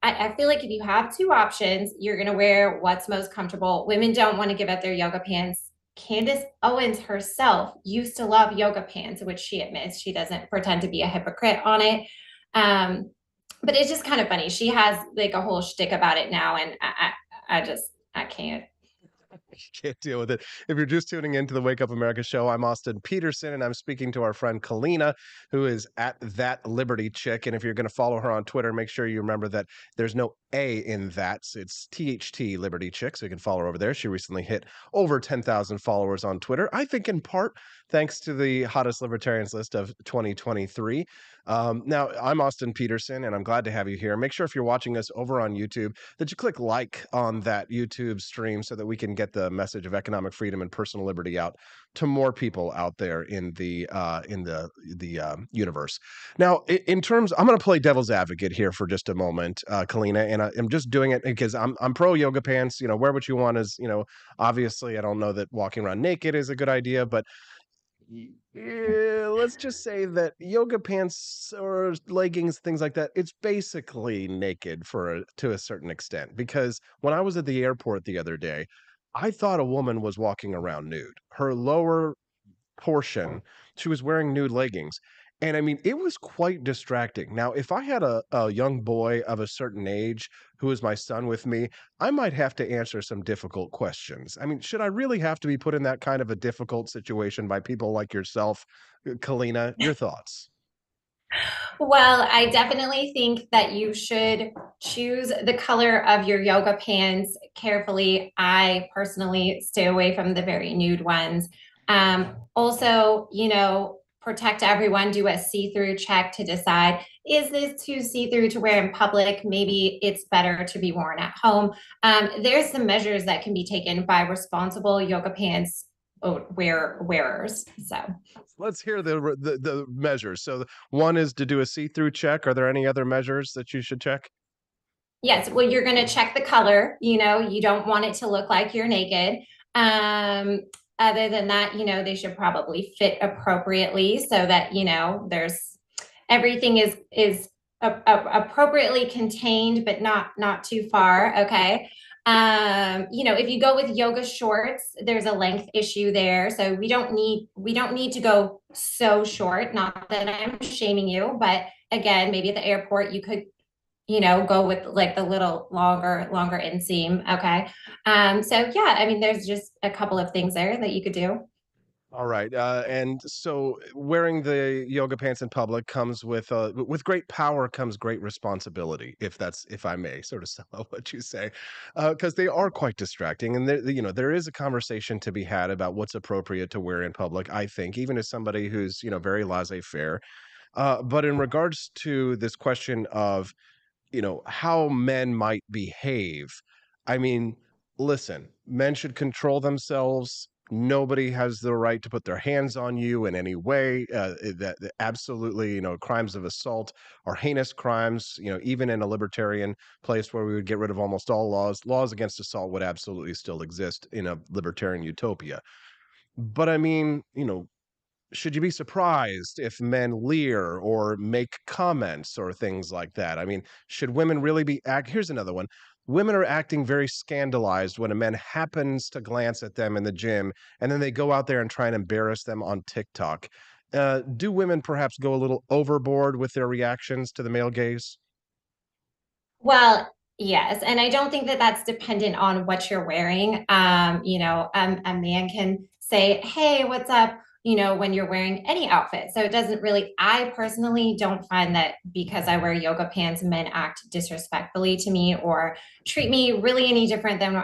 I feel like if you have two options, you're going to wear what's most comfortable. Women don't want to give up their yoga pants. Candace Owens herself used to love yoga pants, which she admits. She doesn't pretend to be a hypocrite on it. But it's just kind of funny. She has like a whole shtick about it now. And I can't. Can't deal with it. If you're just tuning into the Wake Up America show, I'm Austin Peterson, and I'm speaking to our friend Kalina, who is at That Liberty Chick. And if you're going to follow her on Twitter, make sure you remember that there's no A in that. So it's THT Liberty Chick, so you can follow her over there. She recently hit over 10,000 followers on Twitter, I think in part thanks to the hottest libertarians list of 2023. Now, I'm Austin Peterson, and I'm glad to have you here. Make sure if you're watching us over on YouTube that you click like on that YouTube stream so that we can get the message of economic freedom and personal liberty out to more people out there in the universe. Now, in terms, I'm going to play devil's advocate here for just a moment, Kalina, and I'm just doing it because I'm pro yoga pants. Wear what you want is, obviously, I don't know that walking around naked is a good idea, but let's just say that yoga pants or leggings, things like that, it's basically naked to a certain extent. Because when I was at the airport the other day, I thought a woman was walking around nude. Her lower portion, she was wearing nude leggings. And I mean, it was quite distracting. Now, if I had a young boy of a certain age who is my son with me, I might have to answer some difficult questions. I mean, should I really have to be put in that kind of a difficult situation by people like yourself, Kalina? Your thoughts? Well, I definitely think that you should choose the color of your yoga pants carefully. I personally stay away from the very nude ones. Also, protect everyone, do a see-through check to decide, is this too see-through to wear in public? Maybe it's better to be worn at home. There's some measures that can be taken by responsible yoga pants wearers. So let's hear the measures. So one is to do a see-through check. Are there any other measures that you should check? Yes, well, you're going to check the color. You don't want it to look like you're naked. Other than that, they should probably fit appropriately so that, there's everything is appropriately contained, but not too far. Okay. If you go with yoga shorts, there's a length issue there. So we don't need to go so short. Not that I'm shaming you, but again, maybe at the airport you could go with like the little longer inseam. Okay. So yeah, I mean, there's just a couple of things there that you could do. All right. And so wearing the yoga pants in public comes with great power comes great responsibility, if I may sort of sum up what you say, because they are quite distracting. And there is a conversation to be had about what's appropriate to wear in public, I think, even as somebody who's, very laissez-faire. But in regards to this question of, how men might behave. I mean, listen, men should control themselves. Nobody has the right to put their hands on you in any way. That absolutely, crimes of assault are heinous crimes. Even in a libertarian place where we would get rid of almost all laws against assault would absolutely still exist in a libertarian utopia. But I mean, should you be surprised if men leer or make comments or things like that? I mean, should women really be here's another one. Women are acting very scandalized when a man happens to glance at them in the gym and then they go out there and try and embarrass them on TikTok. Do women perhaps go a little overboard with their reactions to the male gaze? Well, yes. And I don't think that that's dependent on what you're wearing. A man can say, hey, what's up? When you're wearing any outfit. So it doesn't really, I personally don't find that because I wear yoga pants, men act disrespectfully to me or treat me really any different than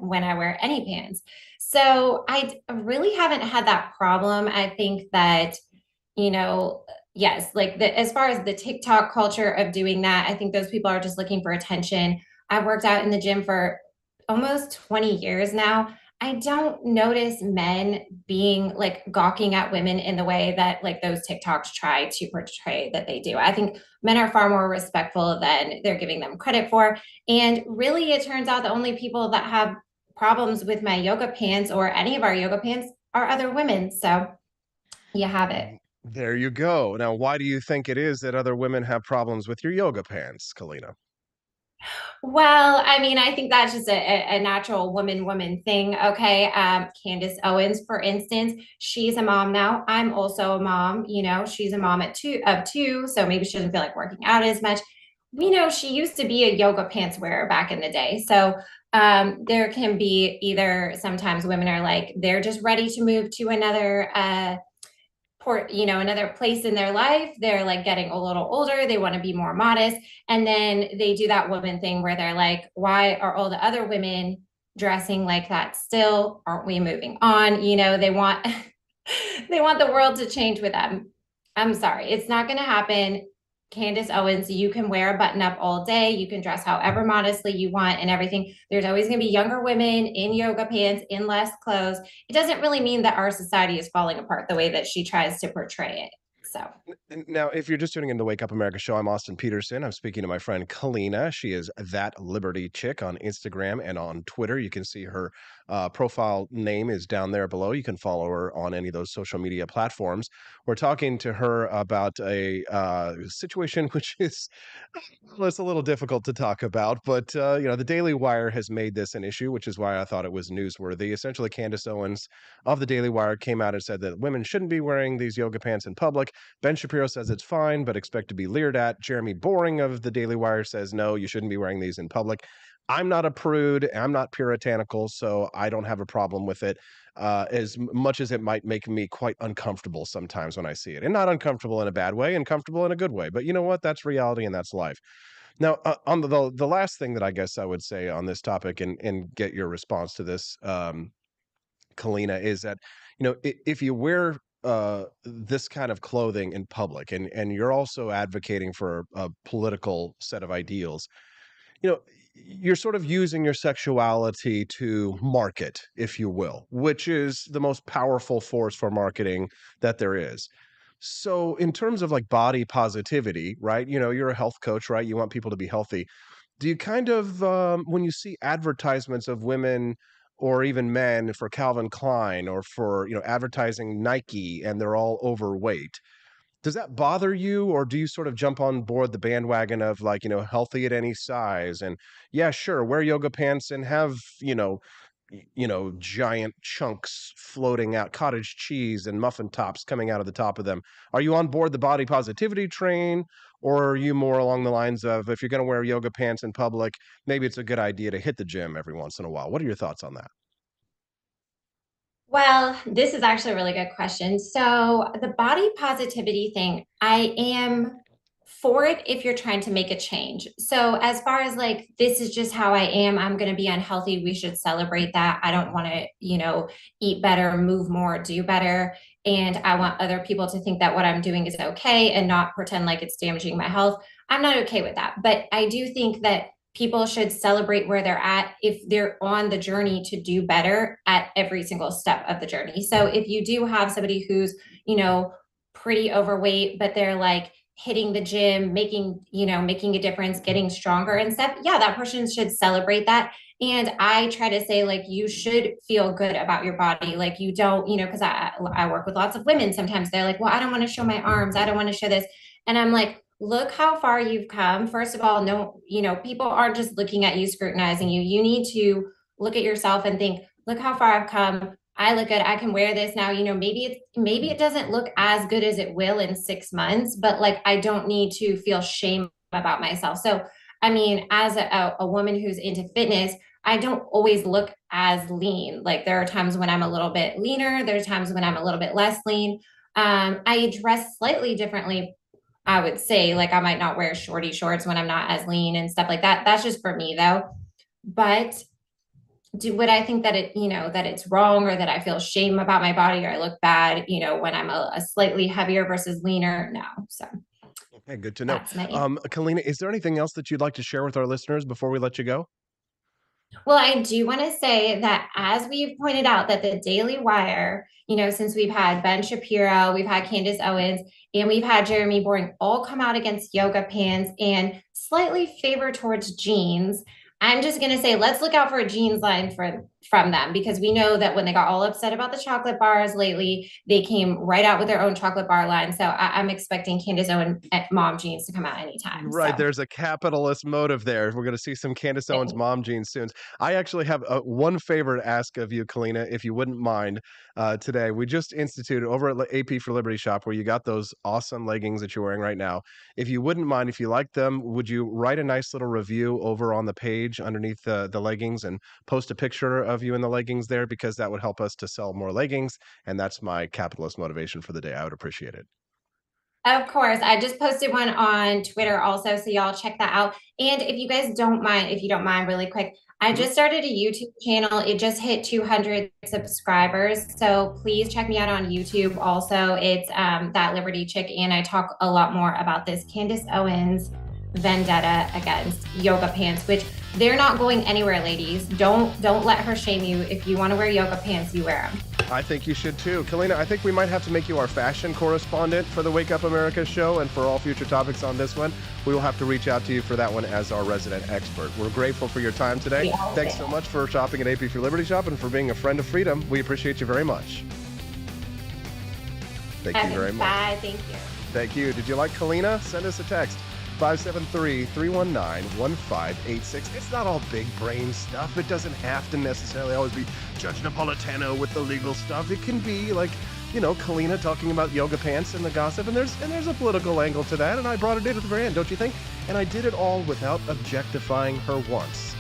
when I wear any pants. So I really haven't had that problem. I think that, yes, like as far as the TikTok culture of doing that, I think those people are just looking for attention. I've worked out in the gym for almost 20 years now. I don't notice men being like gawking at women in the way that like those TikToks try to portray that they do. I think men are far more respectful than they're giving them credit for. And really, it turns out the only people that have problems with my yoga pants or any of our yoga pants are other women. So you have it. There you go. Now, why do you think it is that other women have problems with your yoga pants, Kalina? Well, I mean, I think that's just a natural woman thing. Okay. Candace Owens, for instance, she's a mom now. I'm also a mom. You know, she's a mom of two. So maybe she doesn't feel like working out as much. You know, she used to be a yoga pants wearer back in the day. So there can be either sometimes women are like, they're just ready to move to another another place in their life. They're like getting a little older, they want to be more modest, and then they do that woman thing where they're like, why are all the other women dressing like that still? Aren't we moving on? You know, they want they want the world to change with them. I'm sorry, it's not going to happen. Candace Owens, you can wear a button up all day. You can dress however modestly you want and everything. There's always going to be younger women in yoga pants, in less clothes. It doesn't really mean that our society is falling apart the way that she tries to portray it. So now, if you're just tuning in to Wake Up America show, I'm Austin Peterson. I'm speaking to my friend Kalina. She is That Liberty Chick on Instagram and on Twitter. You can see her profile name is down there below. You can follow her on any of those social media platforms. We're talking to her about a situation which is well, it's a little difficult to talk about, but the Daily Wire has made this an issue, which is why I thought it was newsworthy. Essentially, Candace Owens of the Daily Wire came out and said that women shouldn't be wearing these yoga pants in public. Ben Shapiro says it's fine, but expect to be leered at. Jeremy Boring of the Daily Wire says, no, you shouldn't be wearing these in public. I'm not a prude. I'm not puritanical, so I don't have a problem with it. As much as it might make me quite uncomfortable sometimes when I see it, and not uncomfortable in a bad way, uncomfortable in a good way. But you know what? That's reality and that's life. Now, on the last thing that I guess I would say on this topic and get your response to this, Kalina, is that if you wear this kind of clothing in public and you're also advocating for a political set of ideals, you're sort of using your sexuality to market, if you will, which is the most powerful force for marketing that there is. So in terms of like body positivity, right? You're a health coach, right? You want people to be healthy. Do you kind of, when you see advertisements of women or even men for Calvin Klein or for, advertising Nike and they're all overweight, does that bother you, or do you sort of jump on board the bandwagon of like, healthy at any size and yeah, sure, wear yoga pants and have, giant chunks floating out, cottage cheese and muffin tops coming out of the top of them? Are you on board the body positivity train, or are you more along the lines of if you're going to wear yoga pants in public, maybe it's a good idea to hit the gym every once in a while? What are your thoughts on that? well, this is actually a really good question. So, the body positivity thing, I am for it if you're trying to make a change. So, as far as like, this is just how I am, I'm going to be unhealthy, we should celebrate that. I don't want to, eat better, move more, do better. And I want other people to think that what I'm doing is okay and not pretend like it's damaging my health. I'm not okay with that. But I do think that people should celebrate where they're at if they're on the journey to do better at every single step of the journey. So if you do have somebody who's, pretty overweight, but they're like hitting the gym, making a difference, getting stronger and stuff, yeah, that person should celebrate that. And I try to say, like, you should feel good about your body. Like, you don't, because I work with lots of women. Sometimes they're like, well, I don't want to show my arms. I don't want to show this. And I'm like, look how far you've come. First of all, no, people aren't just looking at you, scrutinizing you. You need to look at yourself and think, look how far I've come. I look good. I can wear this now. Maybe it doesn't look as good as it will in 6 months, but like, I don't need to feel shame about myself. So, I mean, as a woman who's into fitness, I don't always look as lean. Like, there are times when I'm a little bit leaner. There's times when I'm a little bit less lean. I dress slightly differently, I would say. Like, I might not wear shorty shorts when I'm not as lean and stuff like that. That's just for me though. But would I think that that it's wrong, or that I feel shame about my body, or I look bad, when I'm a slightly heavier versus leaner? No. So. Okay, good to know. That's my answer. Kalina, is there anything else that you'd like to share with our listeners before we let you go? Well, I do want to say that, as we've pointed out, that the Daily Wire, since we've had Ben Shapiro, we've had Candace Owens, and we've had Jeremy Boring all come out against yoga pants and slightly favor towards jeans. I'm just going to say, let's look out for a jeans line from them, because we know that when they got all upset about the chocolate bars lately, they came right out with their own chocolate bar line. So I'm expecting Candace Owens mom jeans to come out anytime. Right. So. There's a capitalist motive there. We're going to see some Candace Owens mom jeans soon. I actually have one favor to ask of you, Kalina, if you wouldn't mind today. We just instituted over at AP for Liberty shop, where you got those awesome leggings that you're wearing right now. If you wouldn't mind, if you like them, would you write a nice little review over on the page underneath the leggings and post a picture of you in the leggings there, because that would help us to sell more leggings. And that's my capitalist motivation for the day. I would appreciate it. Of course. I just posted one on Twitter also, so y'all check that out. And if you don't mind really quick, I just started a YouTube channel. It just hit 200 subscribers. So please check me out on YouTube. Also, it's That Liberty Chick, and I talk a lot more about this Candace Owens vendetta against yoga pants, which they're not going anywhere, ladies. Don't let her shame you. If you want to wear yoga pants, you wear them. I think you should too. Kalina, I think we might have to make you our fashion correspondent for the Wake Up America show, and for all future topics on this one, we will have to reach out to you for that one as our resident expert. We're grateful for your time today. Thanks so much for shopping at AP for Liberty Shop and for being a friend of freedom. We appreciate you very much. Thank you very much. Bye. Thank you. Thank you. Did you like Kalina? Send us a text. 573-319-1586. It's not all big brain stuff. It doesn't have to necessarily always be Judge Napolitano with the legal stuff. It can be like, Kalina talking about yoga pants and the gossip, and there's a political angle to that, and I brought it in at the very end, don't you think? And I did it all without objectifying her once.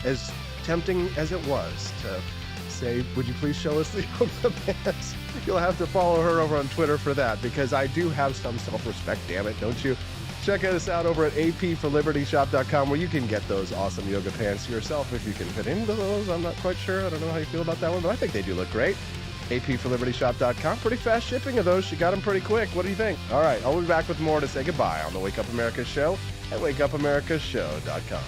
As tempting as it was to say, would you please show us the yoga pants? You'll have to follow her over on Twitter for that, because I do have some self-respect, damn it, don't you? Check us out over at apforlibertyshop.com, where you can get those awesome yoga pants yourself if you can fit into those. I'm not quite sure. I don't know how you feel about that one, but I think they do look great. apforlibertyshop.com. Pretty fast shipping of those. She got them pretty quick. What do you think? All right, I'll be back with more to say goodbye on the Wake Up America show at wakeupAmericaShow.com.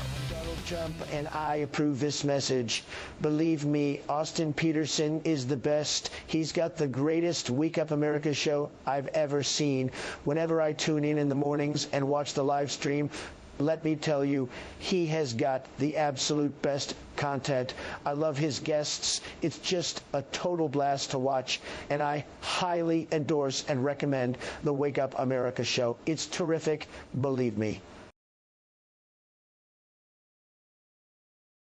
Trump and I approve this message. Believe me, Austin Peterson is the best. He's got the greatest Wake Up America show I've ever seen. Whenever I tune in the mornings and watch the live stream, let me tell you, he has got the absolute best content. I love his guests. It's just a total blast to watch, and I highly endorse and recommend the Wake Up America show. It's terrific, believe me.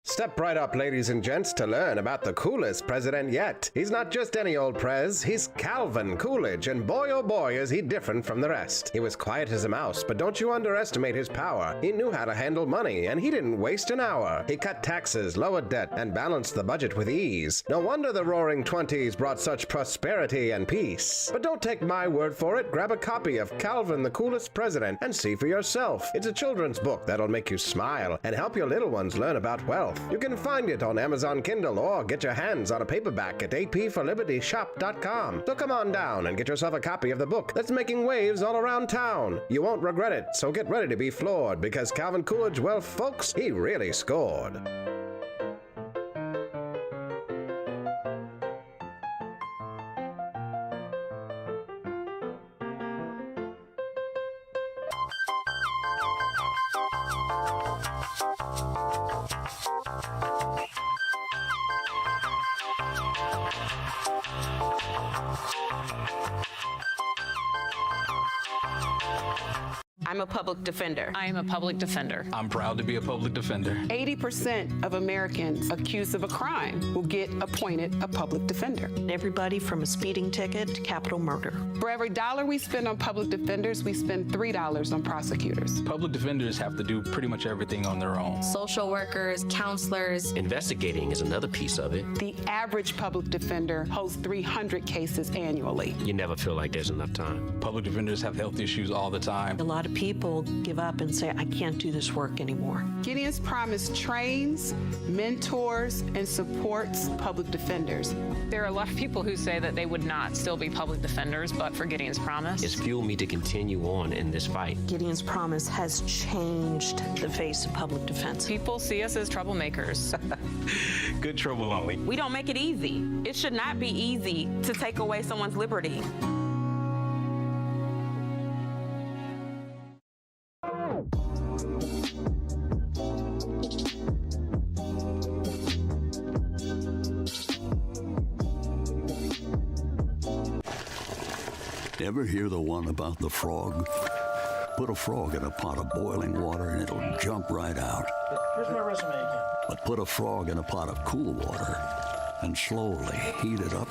Step right up, ladies and gents, to learn about the coolest president yet. He's not just any old prez, he's Calvin Coolidge, and boy oh boy is he different from the rest. He was quiet as a mouse, but don't you underestimate his power. He knew how to handle money, and he didn't waste an hour. He cut taxes, lowered debt, and balanced the budget with ease. No wonder the Roaring Twenties brought such prosperity and peace. But don't take my word for it. Grab a copy of Calvin the Coolest President and see for yourself. It's a children's book that'll make you smile and help your little ones learn about wealth. You can find it on Amazon Kindle or get your hands on a paperback at apforlibertyshop.com. So come on down and get yourself a copy of the book that's making waves all around town. You won't regret it, so get ready to be floored, because Calvin Coolidge, well, folks, he really scored. I'm a public defender. I am a public defender. I'm proud to be a public defender. 80% of Americans accused of a crime will get appointed a public defender. Everybody from a speeding ticket to capital murder. For every dollar we spend on public defenders, we spend $3 on prosecutors. Public defenders have to do pretty much everything on their own. Social workers, counselors. Investigating is another piece of it. The average public defender holds 300 cases annually. You never feel like there's enough time. Public defenders have health issues all the time. A lot of people people give up and say, I can't do this work anymore. Gideon's Promise trains, mentors, and supports public defenders. There are a lot of people who say that they would not still be public defenders, but for Gideon's Promise. It's fueled me to continue on in this fight. Gideon's Promise has changed the face of public defense. People see us as troublemakers. Good trouble only. We don't make it easy. It should not be easy to take away someone's liberty. Ever hear the one about the frog? Put a frog in a pot of boiling water and it'll jump right out. Here's my resume again. But put a frog in a pot of cool water and slowly heat it up,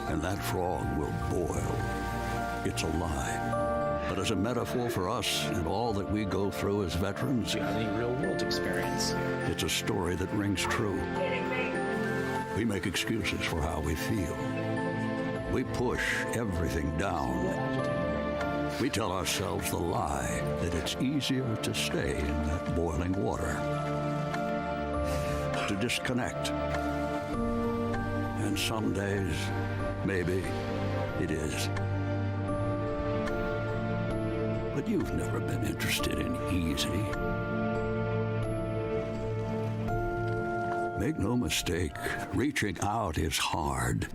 and that frog will boil. It's a lie. But as a metaphor for us and all that we go through as veterans, Do you have any real-world experience? it's a story that rings true. We make excuses for how we feel. We push everything down. We tell ourselves the lie that it's easier to stay in that boiling water, to disconnect. And some days, maybe it is. But you've never been interested in easy. Make no mistake, reaching out is hard.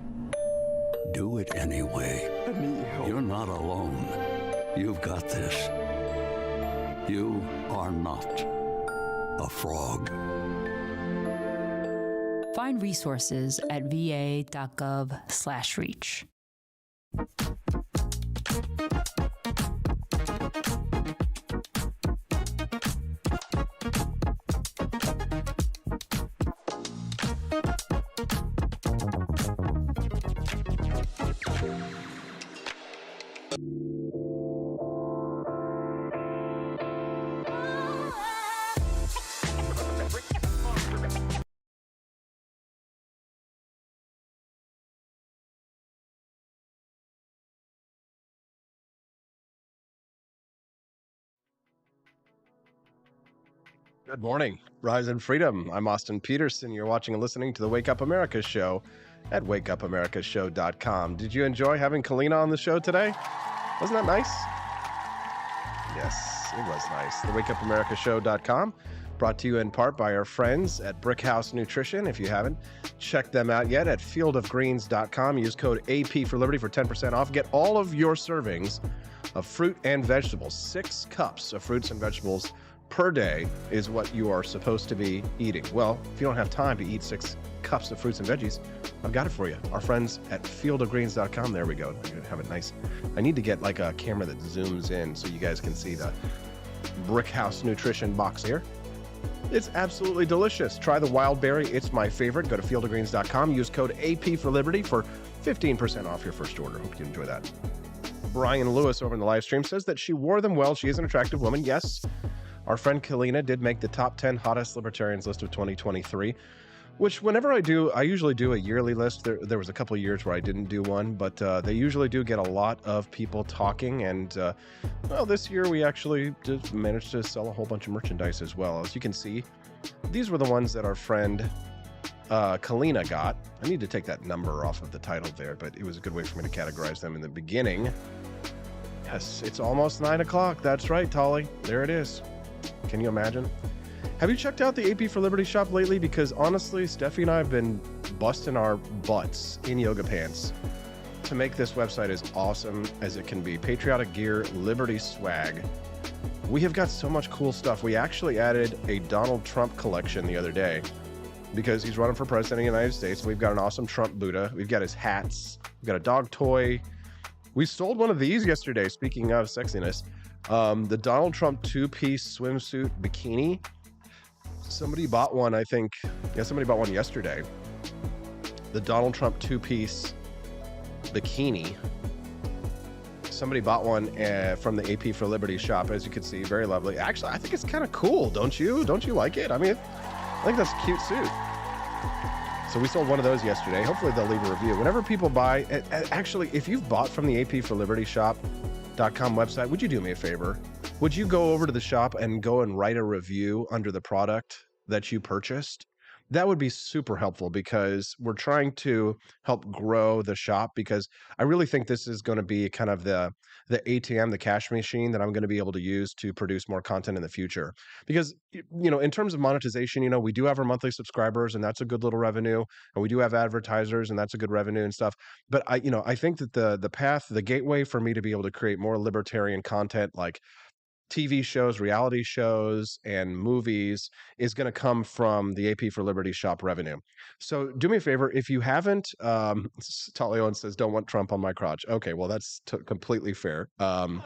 Do it anyway. You're not alone. You've got this. You are not a frog. Find resources at va.gov/reach. Good morning. Rise and freedom. I'm Austin Peterson. You're watching and listening to the Wake Up America show at wakeupAmericashow.com. Did you enjoy having Kalina on the show today? Wasn't that nice? Yes, it was nice. The wakeupAmericashow.com, brought to you in part by our friends at Brickhouse Nutrition. If you haven't checked them out yet, at fieldofgreens.com. Use code AP for Liberty for 10% off. Get all of your servings of fruit and vegetables. 6 cups of fruits and vegetables per day is what you are supposed to be eating. Well, if you don't have time to eat 6 cups of fruits and veggies, I've got it for you. Our friends at fieldofgreens.com. There we go. You have it nice. I need to get like a camera that zooms in so you guys can see the Brickhouse Nutrition box here. It's absolutely delicious. Try the wild berry. It's my favorite. Go to fieldofgreens.com. Use code AP for Liberty for 15% off your first order. Hope you enjoy that. Brian Lewis over in the live stream says that she wore them well. She is an attractive woman. Yes. Our friend Kalina did make the top 10 hottest libertarians list of 2023, which whenever I do, I usually do a yearly list. There was a couple of years where I didn't do one, but they usually do get a lot of people talking. And well, this year we actually just managed to sell a whole bunch of merchandise as well. As you can see, these were the ones that our friend Kalina got. I need to take that number off of the title there, but it was a good way for me to categorize them in the beginning. Yes, it's almost 9 o'clock. That's right, Tolly. There it is. Can you imagine? Have you checked out the AP for Liberty shop lately? Because honestly, Steffi and I have been busting our butts in yoga pants to make this website as awesome as it can be. Patriotic gear, Liberty swag. We have got so much cool stuff. We actually added a Donald Trump collection the other day because he's running for president of the United States. We've got an awesome Trump Buddha. We've got his hats. We've got a dog toy. We sold one of these yesterday, speaking of sexiness. The Donald Trump 2-piece swimsuit bikini. Somebody bought one, I think. Yeah, somebody bought one yesterday. The Donald Trump 2-piece bikini. Somebody bought one from the AP for Liberty shop, as you can see. Very lovely. Actually, I think it's kind of cool, don't you? Don't you like it? I mean, I think that's a cute suit. So we sold one of those yesterday. Hopefully they'll leave a review. Whenever people buy, actually, if you've bought from the AP for Liberty shop.com website, would you do me a favor? would you go over to the shop and go and write a review under the product that you purchased? That would be super helpful because we're trying to help grow the shop, because I really think this is going to be kind of the ATM, the cash machine that I'm going to be able to use to produce more content in the future. Because, in terms of monetization, we do have our monthly subscribers and that's a good little revenue. And we do have advertisers and that's a good revenue and stuff. But I think that the path, the gateway for me to be able to create more libertarian content, like TV shows, reality shows, and movies, is going to come from the AP for Liberty shop revenue. So do me a favor, if you haven't, Tali Owen says, don't want Trump on my crotch. Okay, well, that's completely fair. But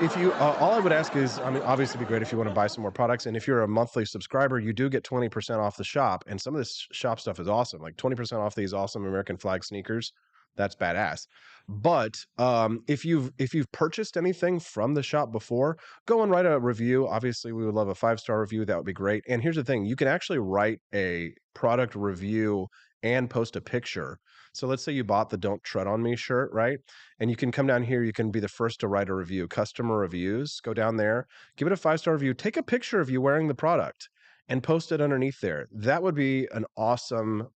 if you, all I would ask is, obviously it'd be great if you want to buy some more products. And if you're a monthly subscriber, you do get 20% off the shop. And some of this shop stuff is awesome, like 20% off these awesome American flag sneakers. That's badass. But if you've purchased anything from the shop before, go and write a review. Obviously, we would love a 5-star review. That would be great. And here's the thing. You can actually write a product review and post a picture. So let's say you bought the Don't Tread on Me shirt, right? And you can come down here. You can be the first to write a review. Customer reviews. Go down there. Give it a 5-star review. Take a picture of you wearing the product and post it underneath there. That would be an awesome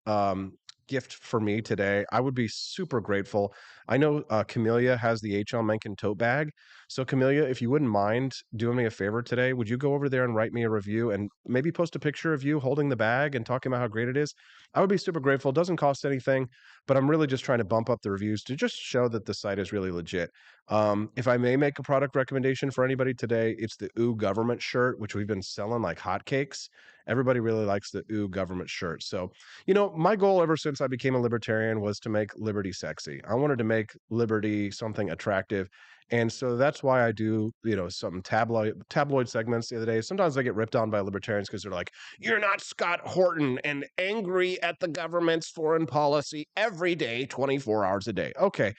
gift for me today. I would be super grateful. I know Camellia has the H.L. Mencken tote bag. So Camellia, if you wouldn't mind doing me a favor today, would you go over there and write me a review and maybe post a picture of you holding the bag and talking about how great it is? I would be super grateful. It doesn't cost anything, but I'm really just trying to bump up the reviews to just show that the site is really legit. If I may make a product recommendation for anybody today, it's the Ooh Government shirt, which we've been selling like hotcakes. Everybody really likes the Ooh Government shirt. So, my goal ever since I became a libertarian was to make liberty sexy. I wanted to make liberty something attractive. And so that's why I do, some tabloid segments the other day. Sometimes I get ripped on by libertarians because they're like, you're not Scott Horton and angry at the government's foreign policy every day, 24 hours a day. Okay.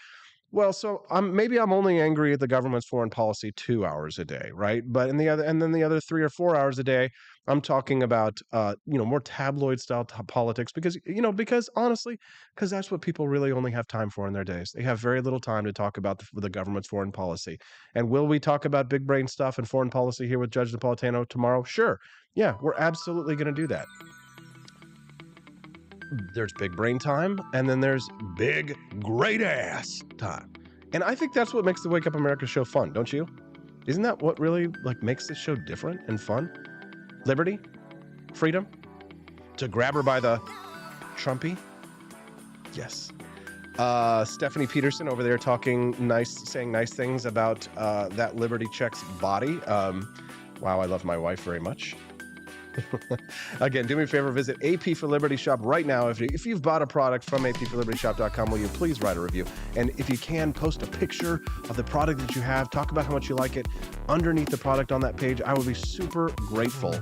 Well, so maybe I'm only angry at the government's foreign policy 2 hours a day, right? But then the other 3 or 4 hours a day, I'm talking about more tabloid style politics because honestly, because that's what people really only have time for in their days. They have very little time to talk about the government's foreign policy. And will we talk about big brain stuff and foreign policy here with Judge Napolitano tomorrow? Sure. Yeah, we're absolutely going to do that. There's big brain time, and then there's big great ass time. And I think that's what makes the Wake Up America show fun, don't you? Isn't that what really makes this show different and fun? Liberty? Freedom? To grab her by the Trumpy? Yes. Stephanie Peterson over there saying nice things about that Liberty Check's body. Wow, I love my wife very much. Again, do me a favor, visit AP for Liberty Shop right now. If you've bought a product from apforlibertyshop.com, will you please write a review? And if you can, post a picture of the product that you have. Talk about how much you like it underneath the product on that page. I will be super grateful.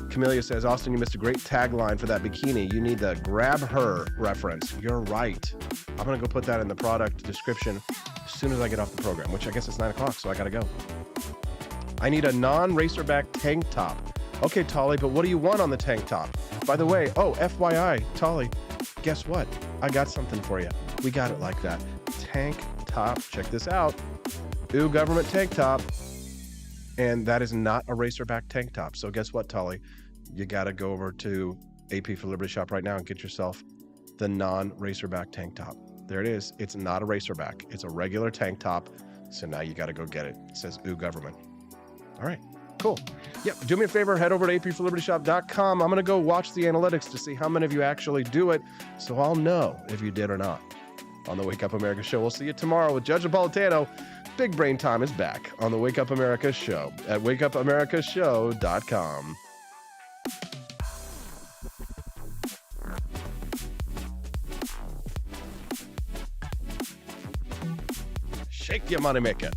Camellia says, Austin, you missed a great tagline for that bikini. You need the grab her reference. You're right. I'm going to go put that in the product description as soon as I get off the program, which I guess it's 9 o'clock, so I got to go. I need a non-racerback tank top. Okay, Tali, but what do you want on the tank top? By the way, FYI, Tali, guess what? I got something for you. We got it like that. Tank top. Check this out. Ooh, government tank top. And that is not a racerback tank top. So guess what, Tali? You got to go over to AP for Liberty Shop right now and get yourself the non-racerback tank top. There it is. It's not a racerback. It's a regular tank top. So now you got to go get it. It says Ooh, government. All right. Cool. Yep. Do me a favor. Head over to apforlibertyshop.com. I'm going to go watch the analytics to see how many of you actually do it. So I'll know if you did or not. On the Wake Up America show. We'll see you tomorrow with Judge Napolitano. Big Brain Time is back on the Wake Up America show at wakeupAmericaShow.com. Shake your money maker.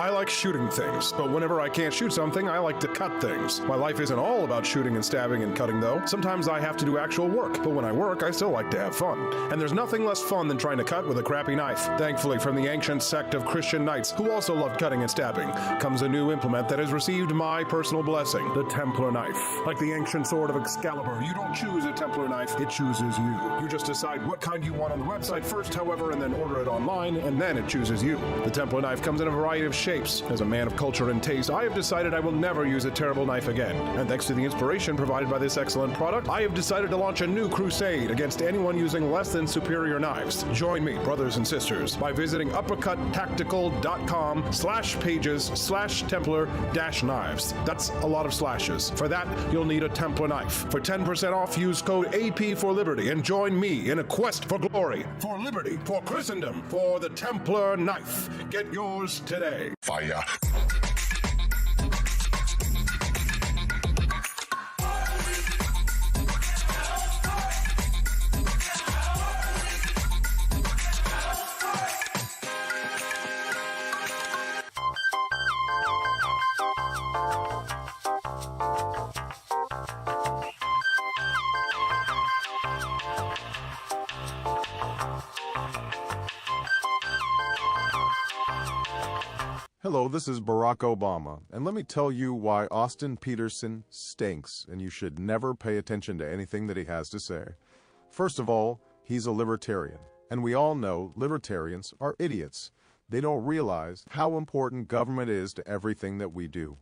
I like shooting things, but whenever I can't shoot something, I like to cut things. My life isn't all about shooting and stabbing and cutting, though. Sometimes I have to do actual work, but when I work, I still like to have fun. And there's nothing less fun than trying to cut with a crappy knife. Thankfully, from the ancient sect of Christian knights, who also loved cutting and stabbing, comes a new implement that has received my personal blessing, the Templar knife. Like the ancient sword of Excalibur, you don't choose a Templar knife, it chooses you. You just decide what kind you want on the website first, however, and then order it online, and then it chooses you. The Templar knife comes in a variety of shapes. As a man of culture and taste, I have decided I will never use a terrible knife again. And thanks to the inspiration provided by this excellent product, I have decided to launch a new crusade against anyone using less than superior knives. Join me, brothers and sisters, by visiting uppercuttactical.com/pages/Templar-knives. That's a lot of slashes. For that, you'll need a Templar knife. For 10% off, use code AP for Liberty and join me in a quest for glory, for liberty, for Christendom, for the Templar knife. Get yours today. Fire. Hello, this is Barack Obama, and let me tell you why Austin Peterson stinks, and you should never pay attention to anything that he has to say. First of all, he's a libertarian, and we all know libertarians are idiots. They don't realize how important government is to everything that we do.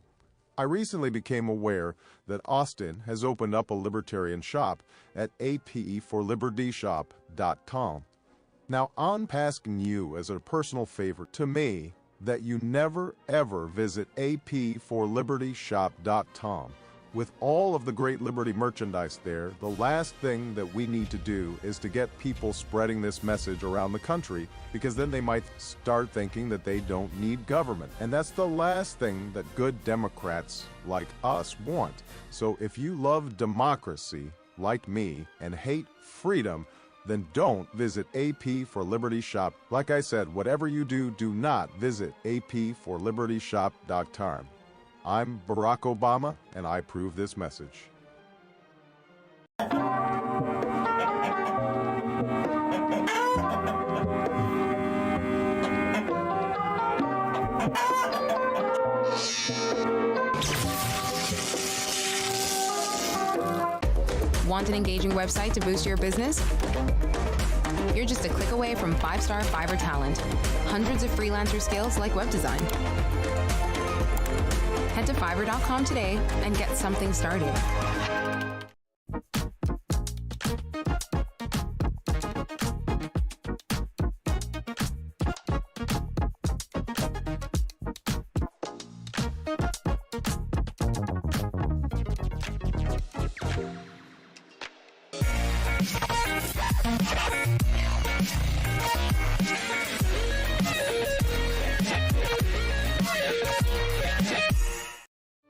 I recently became aware that Austin has opened up a libertarian shop at apforlibertyshop.com. Now, I'm asking you as a personal favor to me that you never ever visit apforlibertyshop.com. With all of the great Liberty merchandise there, the last thing that we need to do is to get people spreading this message around the country, because then they might start thinking that they don't need government. And that's the last thing that good Democrats like us want. So if you love democracy, like me, and hate freedom, then don't visit AP for Liberty Shop. Like I said, whatever you do, do not visit apforlibertyshop.com. I'm Barack Obama, and I approve this message. Want an engaging website to boost your business? You're just a click away from 5-star Fiverr talent. Hundreds of freelancer skills like web design. Head to Fiverr.com today and get something started.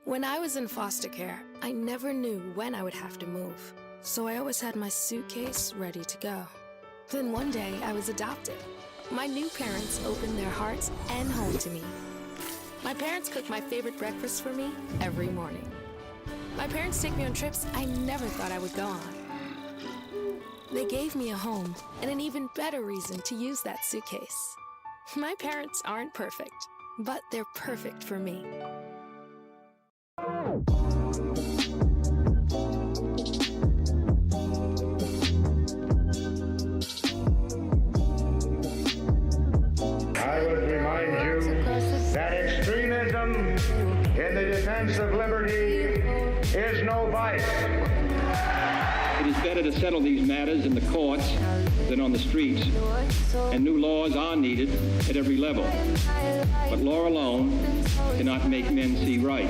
When I was in foster care, I never knew when I would have to move, so I always had my suitcase ready to go. Then one day, I was adopted. My new parents opened their hearts and home to me. My parents cook my favorite breakfast for me every morning. My parents take me on trips I never thought I would go on. They gave me a home and an even better reason to use that suitcase. My parents aren't perfect, but they're perfect for me. I would remind you that extremism in the defense of liberty is no vice. It is better to settle these matters in the courts than on the streets, and new laws are needed at every level. But law alone cannot make men see right.